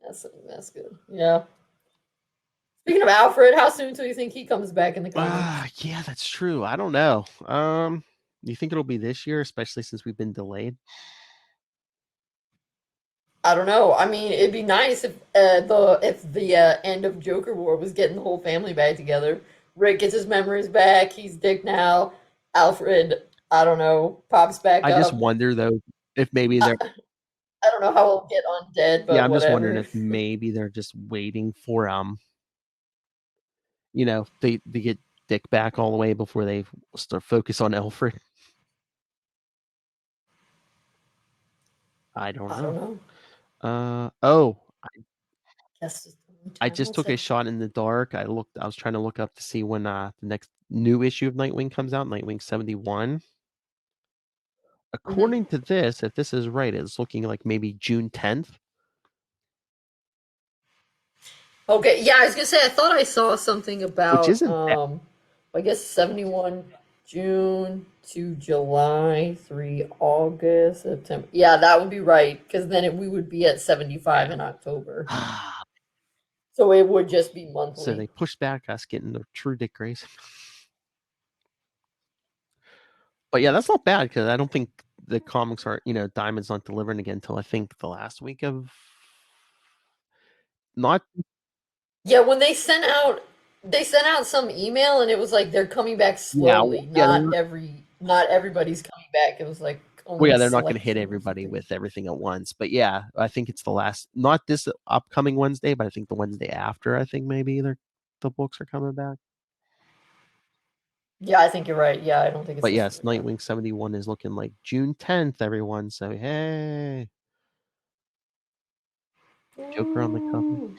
That's good. Yeah. Speaking of Alfred, how soon do you think he comes back in the comics? Yeah, that's true. I don't know. You think it'll be this year, especially since we've been delayed? I don't know. I mean, it'd be nice if the end of Joker War was getting the whole family back together. Rick gets his memories back. He's Dick now. Alfred, I don't know, pops back up. I just wonder though if maybe they're. I don't know how he'll get undead, but yeah, I'm whatever. Just wondering if maybe they're just waiting for you know, they get Dick back all the way before they start focus on Alfred. I don't know. I just took a shot in the dark. I was trying to look up to see when the next new issue of Nightwing comes out, Nightwing 71. According to this, if this is right, it's looking like maybe June 10th. Okay, yeah, I was gonna say I thought I saw something about which isn't I guess 71 June to July, 3 August, September. Yeah, that would be right, because then we would be at 75 in October. So it would just be monthly. So they pushed back us getting the true Dick Grayson. But yeah, that's not bad because I don't think the comics are, you know, Diamond's not delivering again until I think the last week of not. Yeah, when they sent out some email and it was like they're coming back slowly. Not everybody's coming back. It was like they're not going to hit everybody with everything at once. But yeah, I think it's the last, not this upcoming Wednesday, but I think the Wednesday after. I think maybe the books are coming back. Yeah, I think you're right. Yeah, I don't think it's. But yes, Nightwing 71 is looking like June 10th, everyone. So hey, Joker on the cover.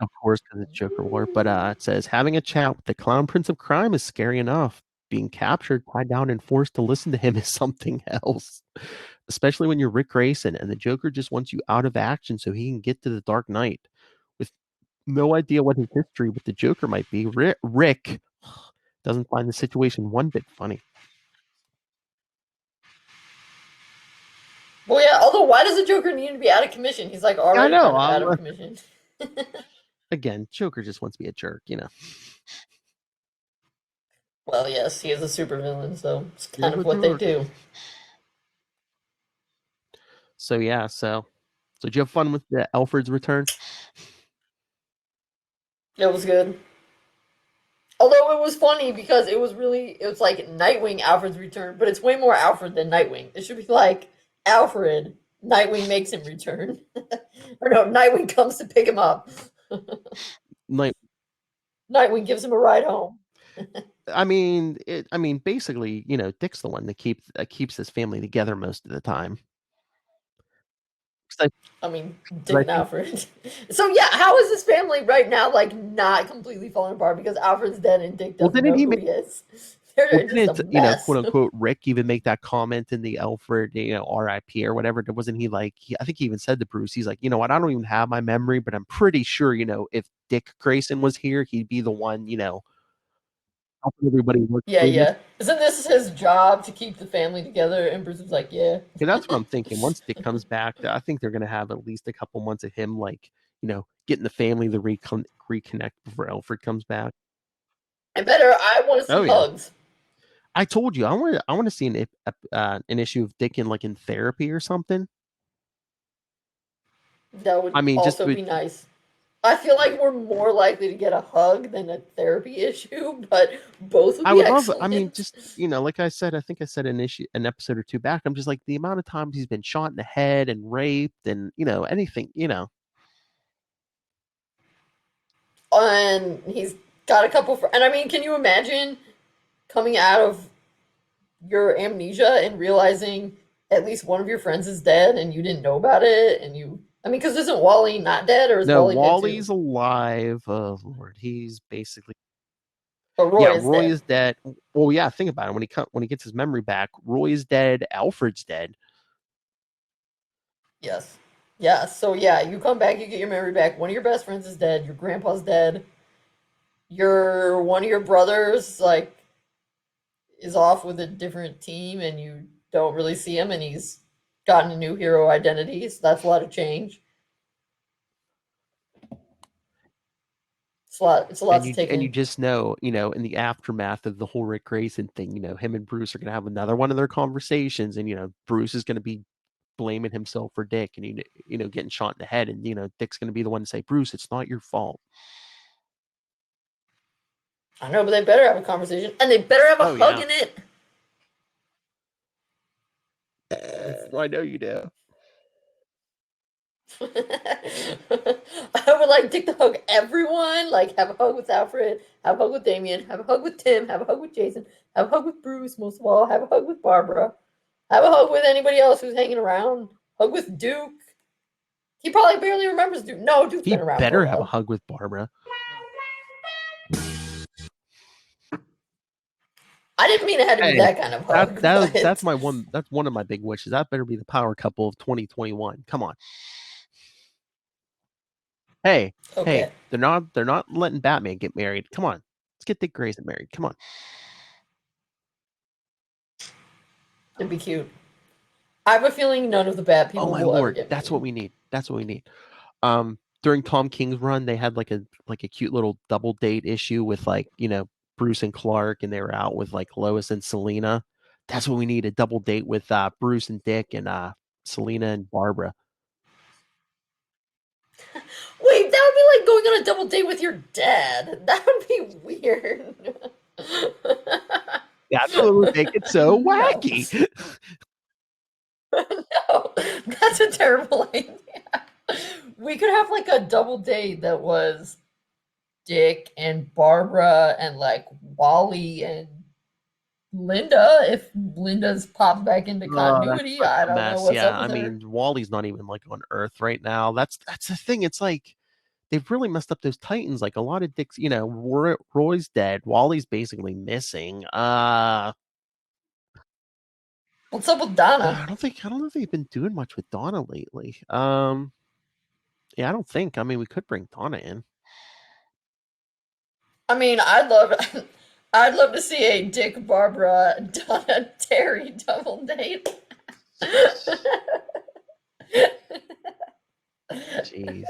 Of course, because it's Joker War. But it says having a chat with the Clown Prince of Crime is scary enough. Being captured, tied down, and forced to listen to him is something else. Especially when you're Rick Grayson and the Joker just wants you out of action so he can get to the Dark Knight. With no idea what his history with the Joker might be, Rick doesn't find the situation one bit funny. Well, yeah, although why does the Joker need to be out of commission? He's like already out of commission. Again, Joker just wants to be a jerk, you know. Well, yes, he is a supervillain, so it's kind of what they do. So yeah, so did you have fun with the Alfred's return? It was good. Although it was funny because it was like Nightwing Alfred's return, but it's way more Alfred than Nightwing. It should be like Alfred, Nightwing makes him return. Or no, Nightwing comes to pick him up. Nightwing gives him a ride home. I mean, basically, you know, Dick's the one that keeps his family together most of the time. I mean, Dick and Alfred. So yeah, how is his family right now like not completely falling apart because Alfred's dead and Dick doesn't know who he is? They're Well, just a didn't, mess. quote unquote, Rick even make that comment in the Alfred, RIP or whatever? Wasn't he like, I think he even said to Bruce, he's like, you know what, I don't even have my memory, but I'm pretty sure, if Dick Grayson was here, he'd be the one, helping everybody work Yeah, through this. yeah. Isn't this his job to keep the family together? And Bruce was like, yeah. Yeah, that's what I'm thinking. Once Dick comes back, I think they're gonna have at least a couple months of him, like, getting the family to reconnect before Alfred comes back. I want to see Oh yeah. hugs. I told you I want to see an issue of Dick in therapy or something. That would I mean, just also be nice. I feel like we're more likely to get a hug than a therapy issue, but both would I be would love. excellent. I mean, just like I said, I think I said an episode or two back. I'm just like, the amount of times he's been shot in the head and raped, and anything. And he's got a couple. And I mean, can you imagine coming out of your amnesia and realizing at least one of your friends is dead and you didn't know about it? And I mean, because isn't Wally not dead, or is No, Wally Wally's dead too? alive. Oh Lord, he's basically. But Roy Yeah, is Roy dead. is dead. Well, yeah, think about it. When he gets his memory back, Roy is dead. Alfred's dead. Yes. Yeah. So yeah, you come back, you get your memory back. One of your best friends is dead. Your grandpa's dead. One of your brothers is off with a different team, and you don't really see him, and he's gotten a new hero identity. So that's a lot of change. It's a lot. It's a lot And to you take and you in. just know, in the aftermath of the whole Rick Grayson thing, him and Bruce are gonna have another one of their conversations, and Bruce is gonna be blaming himself for Dick, and getting shot in the head, and Dick's gonna be the one to say, Bruce, it's not your fault. I know, but they better have a conversation, and they better have a hug in it. I know you do. I would like Dick to hug everyone. Like, have a hug with Alfred, have a hug with Damien, have a hug with Tim, have a hug with Jason, have a hug with Bruce, most of all, have a hug with Barbara, have a hug with anybody else who's hanging around, hug with Duke. He probably barely remembers Duke. No, Duke's been around. He better have a hug with Barbara. I didn't mean it had to be that kind of hug. That's one of my big wishes. That better be the power couple of 2021. Come on. Hey, okay. They're not letting Batman get married. Come on. Let's get Dick Grayson married. Come on. It'd be cute. I have a feeling none of the Bat people will ever get married. That's what we need. That's what we need. During Tom King's run, they had like a cute little double date issue with Bruce and Clark, and they were out with Lois and Selena. That's what we need, a double date with Bruce and Dick and Selena and Barbara. Wait, that would be like going on a double date with your dad. That would be weird. That's what would make it so wacky. No, that's a terrible idea. We could have a double date that was Dick and Barbara and Wally and Linda, if Linda's popped back into continuity. I don't know what's up with her. I mean, Wally's not even on Earth right now. That's the thing. It's they've really messed up those Titans. A lot of Dick's, Roy's dead. Wally's basically missing. What's up with Donna? I don't know if they've been doing much with Donna lately. Yeah, I don't think. I mean, we could bring Donna in. I mean, I'd love to see a Dick, Barbara, Donna, Terry double date. Jeez.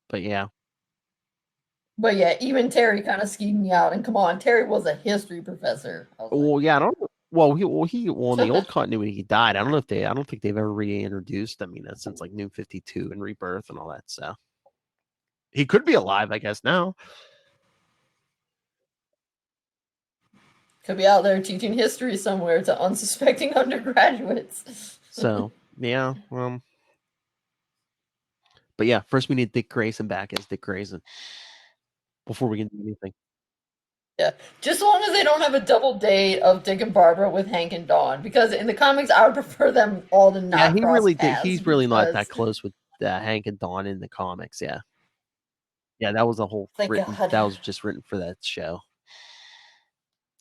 But yeah. But yeah, even Terry kind of skied me out. And come on, Terry was a history professor. Well, yeah, I don't. Well, in the old continuity, he died. I don't think they've ever reintroduced him. Since New 52 and Rebirth and all that. So he could be alive, I guess now. Could be out there teaching history somewhere to unsuspecting undergraduates. So yeah, but yeah, first we need Dick Grayson back as Dick Grayson before we can do anything. Yeah, just as long as they don't have a double date of Dick and Barbara with Hank and Dawn, because in the comics, I would prefer them all to not. Yeah, he's really not that close with Hank and Dawn in the comics. Yeah, that was a whole. That was just written for that show.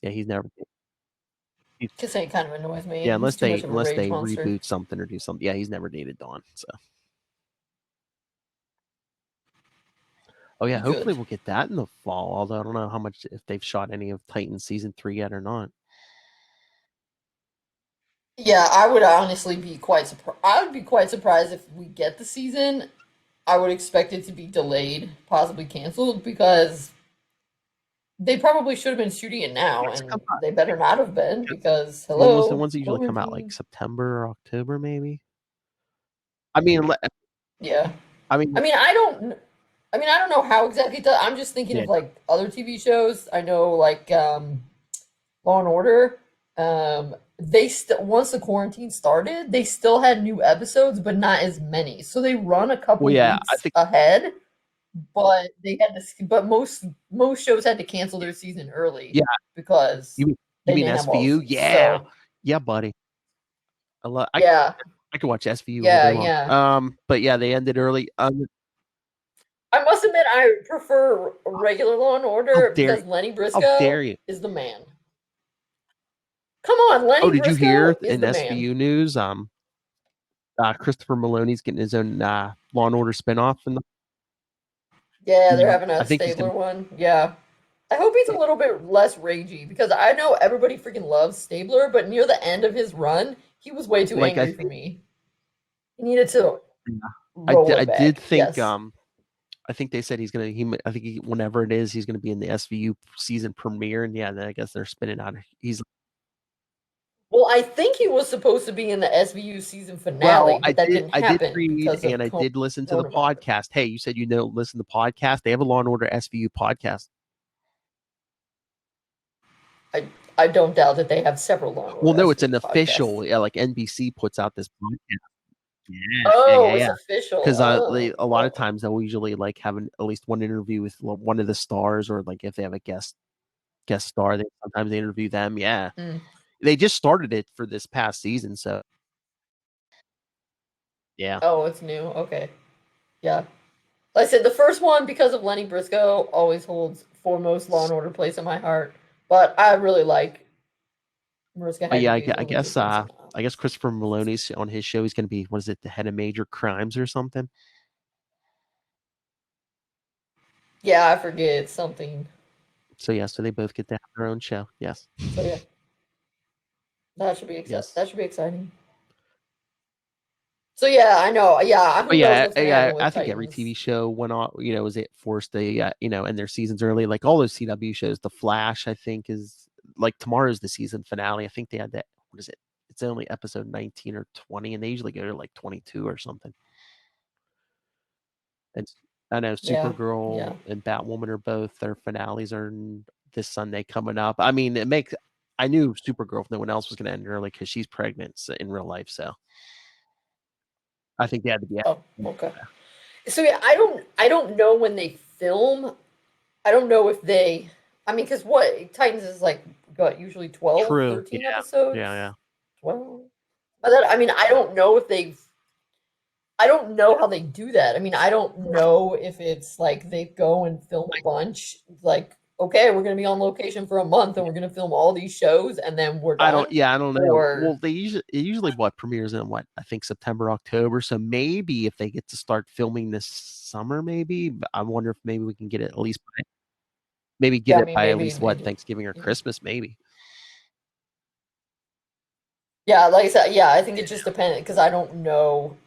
Yeah, he's never. Because it kind of annoys me. Yeah, He's unless too they much of a rage monster. reboot something or do something. Yeah, he's never dated Dawn. So. Oh yeah, hopefully we'll get that in the fall. Although I don't know how much if they've shot any of Titans season 3 yet or not. Yeah, I would honestly be quite surprised. I would be quite surprised if we get the season. I would expect it to be delayed, possibly canceled, because they probably should have been shooting it now, and they better not have been because When was hello. the ones that usually come out like September or October maybe? I mean, Yeah. I mean, I don't know how exactly it does. I'm just thinking of like other TV shows. I know like Law and Order. They still once the quarantine started, they still had new episodes, but not as many. So they run a couple weeks ahead. But they had to. But most shows had to cancel their season early. Yeah, because you mean SVU? Yeah, so. Yeah, buddy. I could watch SVU all day long. Yeah. But yeah, they ended early. I must admit, I prefer regular Law and Order because Lenny Briscoe is the man. Come on, Lenny Briscoe. Oh, did you hear in SVU news? Christopher Maloney's getting his own Law and Order spinoff. Yeah, they're having a Stabler one. Yeah. I hope he's a little bit less ragey because I know everybody freaking loves Stabler, but near the end of his run, he was way too angry for me. He needed to. I did think. I think they said he's gonna. I think whenever it is, he's gonna be in the SVU season premiere, and yeah, then I guess they're spinning out. Well, I think he was supposed to be in the SVU season finale, but that didn't happen. I did read and I did listen to the podcast. Hey, you said listen to the podcast. They have a Law and Order SVU podcast. I don't doubt that they have several Law and Order. Well, no, it's an official. Yeah, like NBC puts out this podcast. Yeah, it's official. Because a lot of times they'll usually like have at least one interview with one of the stars, or like if they have a guest star, sometimes they interview them. Yeah. They just started it for this past season, so yeah. Oh, it's new. Okay. Yeah. Like I said, the first one, because of Lenny Briscoe, always holds foremost Law and Order place in my heart. But I really like Mariska. Yeah, I guess Christopher Maloney's on his show. He's going to be, what is it, the head of major crimes or something? Yeah, I forget something. So yeah, so they both get to have their own show. Yes. So yeah. That should be exciting. Yes. That should be exciting. So yeah, I know. Yeah, I think every TV show went on. Was it forced to end their seasons early? Like all those CW shows. The Flash, I think, is like tomorrow's the season finale. I think they had that. What is it? It's only episode 19 or 20, and they usually go to like 22 or something. And I know Supergirl and Batwoman are both. Their finales are this Sunday coming up. I mean, I knew Supergirl, if no one else was going to end early because she's pregnant in real life. So I think they had to be. Oh, okay. So yeah, I don't know when they film. I don't know if they. I mean, because Titans is like usually 12, 13 episodes. Yeah. 12. But I mean, I don't know if they've. I don't know how they do that. I mean, I don't know if it's like they go and film a bunch. Like, okay, we're going to be on location for a month and we're going to film all these shows and then we're done. I don't know. Well, they usually premieres in I think September, October. So maybe if they get to start filming this summer, maybe I wonder if maybe we can get it at least by at least Thanksgiving or Christmas, maybe. Yeah, like I said, I think it just depends because I don't know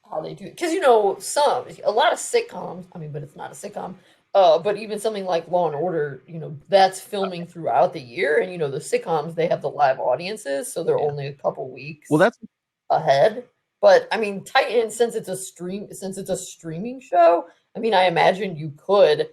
how they do it. Because a lot of sitcoms. I mean, but it's not a sitcom. But even something like Law and Order, that's filming throughout the year, and the sitcoms they have the live audiences, so they're only a couple weeks. Well, that's ahead. But I mean, Titans, since it's a streaming show, I mean, I imagine you could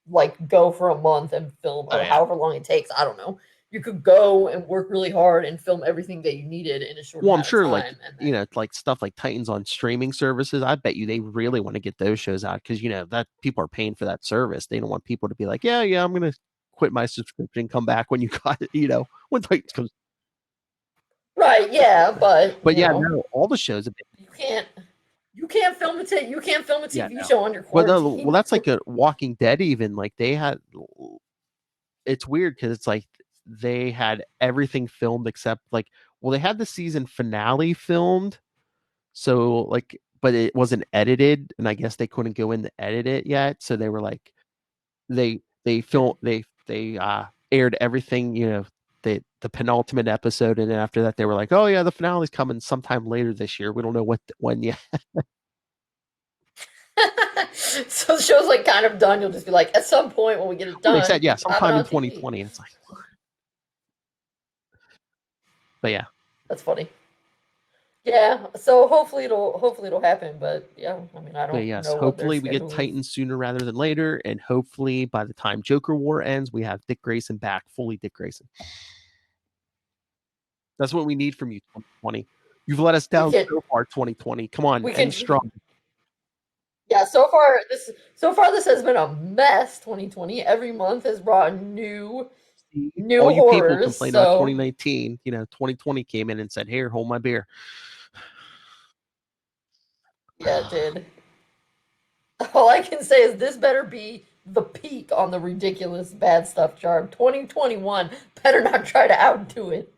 like go for a month and film, or however long it takes. I don't know. You could go and work really hard and film everything that you needed in a short amount of time. Well, I'm sure, like stuff like Titans on streaming services, I bet you they really want to get those shows out because that people are paying for that service. They don't want people to be like, yeah, I'm going to quit my subscription, come back when you got it, when Titans comes. Right? Yeah, but no, all the shows have been. You can't film a TV show on your quarantine. Well, that's like a Walking Dead. Even like they had. It's weird because it's like they had everything filmed except like, well, they had the season finale filmed, so like, but it wasn't edited, and I guess they couldn't go in to edit it yet. So they were like, they aired everything, the penultimate episode, and then after that they were like, oh yeah, the finale's coming sometime later this year. We don't know when yet. So the show's like kind of done. You'll just be like, at some point when we get it done. They said, yeah, have it sometime in on TV. 2020. And it's like, but yeah, That's funny. Yeah, so hopefully it'll happen, but yeah, I mean, I but don't yes, know what their hopefully we get schedule is. Titans sooner rather than later, and hopefully by the time Joker War ends, we have Dick Grayson back, fully Dick Grayson. That's what we need from you, 2020. You've let us down so far, 2020. Come on, end strong. Yeah, so far this has been a mess. 2020 every month has brought new All you horrors. People complain about 2019. 2020 came in and said, "Here, hold my beer." Yeah, it did. All I can say is this better be the peak on the ridiculous bad stuff chart. 2021 better not try to outdo it.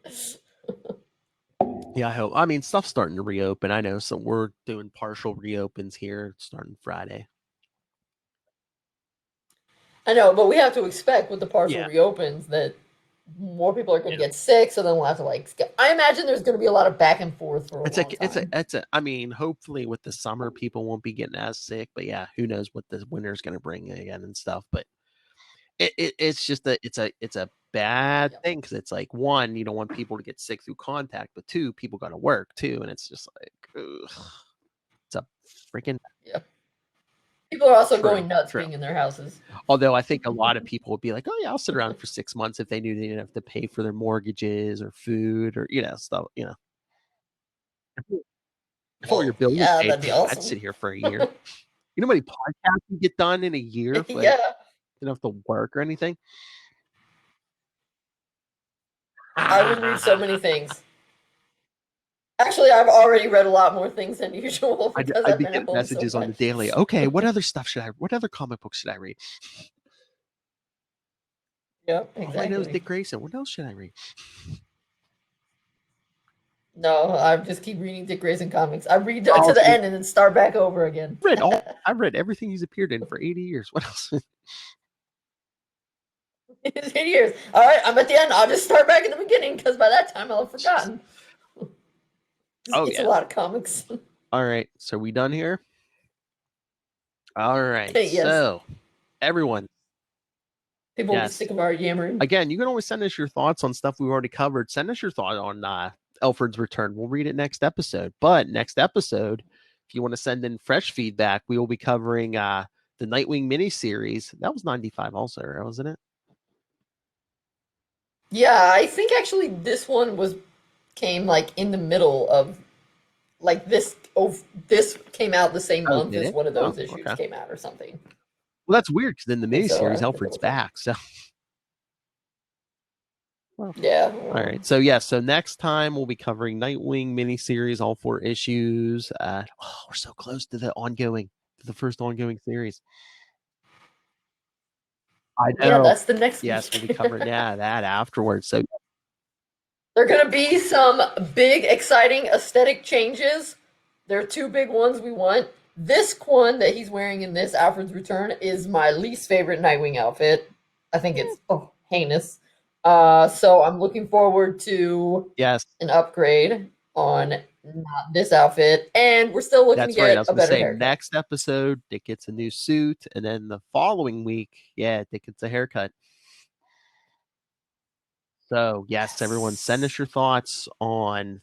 Yeah, I hope. I mean, stuff's starting to reopen. I know, so we're doing partial reopens here starting Friday. I know, but we have to expect with the partial reopens that more people are going to get sick, so then we'll have to I imagine there's going to be a lot of back and forth for a long time. I mean, hopefully with the summer people won't be getting as sick, but yeah, who knows what the winter's going to bring again and stuff. But it's just it's a bad thing, because it's like, one, you don't want people to get sick through contact, but two, people got to work too, and it's just like, ugh, it's a freaking People are also going nuts being in their houses. Although I think a lot of people would be like, oh yeah, I'll sit around for 6 months if they knew they didn't have to pay for their mortgages or food or stuff. If all your bills are paid, that'd be awesome. I'd sit here for a year. You know how many podcasts you get done in a year? Yeah. You don't have to work or anything. I would read so many things. Actually, I've already read a lot more things than usual. I'd be getting messages on the daily. Okay, what other comic books should I read? Yeah, exactly. All I know is Dick Grayson. What else should I read? No, I just keep reading Dick Grayson comics. I read to the end and then start back over again. I've read everything he's appeared in for 80 years. What else? 80 years. All right, I'm at the end. I'll just start back at the beginning, because by that time I'll have forgotten. It's a lot of comics. All right, so are we done here? All right, yes. So everyone. People will be sick of our yammering. Again, you can always send us your thoughts on stuff we've already covered. Send us your thought on Alfred's return. We'll read it next episode. But next episode, if you want to send in fresh feedback, we will be covering the Nightwing miniseries. That was 95 also, wasn't it? Yeah, I think actually this one came in the middle of this. This came out the same month as one of those issues came out or something. Well, that's weird, because in the miniseries, Alfred's back. So, yeah. All right. So so next time we'll be covering Nightwing miniseries, all 4 issues. We're so close to the first ongoing series. I know. Yeah, that's the next. Yes, we'll be covering that afterwards. So there are going to be some big, exciting aesthetic changes. There are 2 big ones we want. This one that he's wearing in this Alfred's Return is my least favorite Nightwing outfit. I think it's heinous. So I'm looking forward to an upgrade on this outfit, and we're still looking to get a better haircut. Next episode, Dick gets a new suit, and then the following week, Dick gets a haircut. So yes, everyone, send us your thoughts on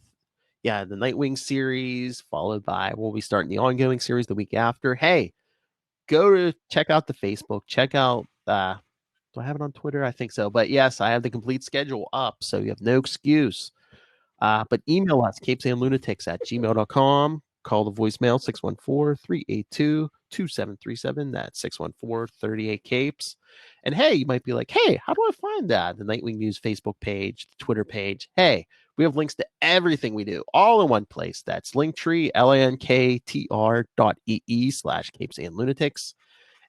the Nightwing series, followed by we'll be starting the ongoing series the week after. Hey, go to check out the Facebook. Check out do I have it on Twitter? I think so. But yes, I have the complete schedule up, so you have no excuse. But email us, capesandlunatics@gmail.com. Call the voicemail 614-382-2737. That's 614-38-CAPES. And hey, you might be like, hey, how do I find that? The Nightwing News Facebook page, the Twitter page. Hey, we have links to everything we do all in one place. That's Linktree, linktr.ee/capesandlunatics.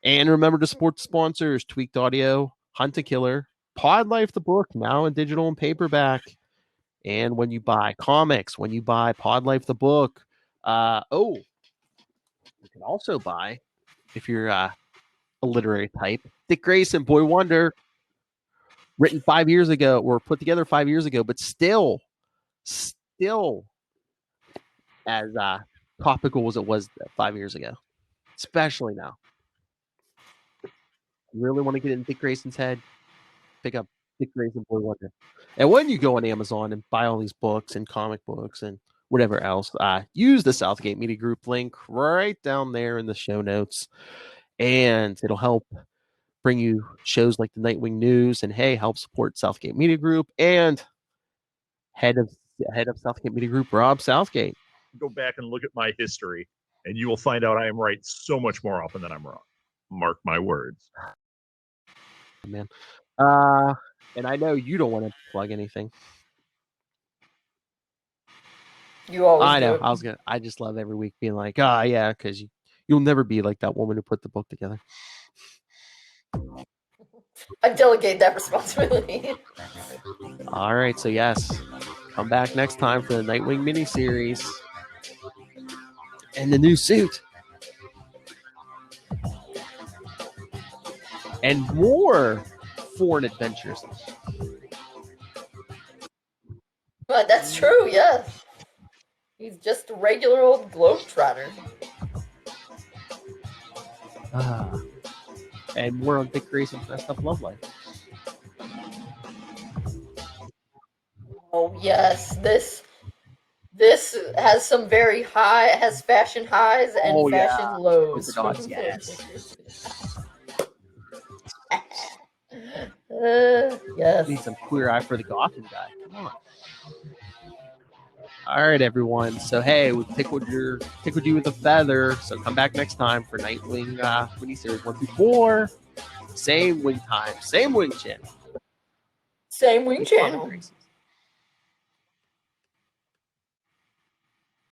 And remember to support the sponsors: Tweaked Audio, Hunt a Killer, Pod Life the book, now in digital and paperback. And when you buy comics, when you buy Pod Life the book, you can also buy, if you're a literary type, Dick Grayson, Boy Wonder, written 5 years ago, or put together 5 years ago, but still as topical as it was 5 years ago, especially now. You really want to get in Dick Grayson's head? Pick up Dick Grayson, Boy Wonder. And when you go on Amazon and buy all these books and comic books and whatever else, use the Southgate Media Group link right down there in the show notes, and it'll help bring you shows like the Nightwing News, and hey, help support Southgate Media Group and head of Southgate Media Group, Rob Southgate. Go back and look at my history, and you will find out I am right so much more often than I'm wrong. Mark my words. Man. And I know you don't want to plug anything. You always I know. do. I just love every week being like, yeah, because you'll never be like that woman who put the book together. I delegate that responsibility. All right, so yes, come back next time for the Nightwing miniseries and the new suit. And more foreign adventures. But that's true, yes. He's just a regular old globetrotter. And more on Dick Grayson's messed up love life. Oh yes, this has some very high, it has fashion highs and fashion lows. Gods, yes. Yes. Need some queer eye for the Gotham guy. Come on. All right, everyone. So hey, we tickled you with a feather. So come back next time for Nightwing miniseries 1 through 4. Same wing time, same wing channel. Same wing channel.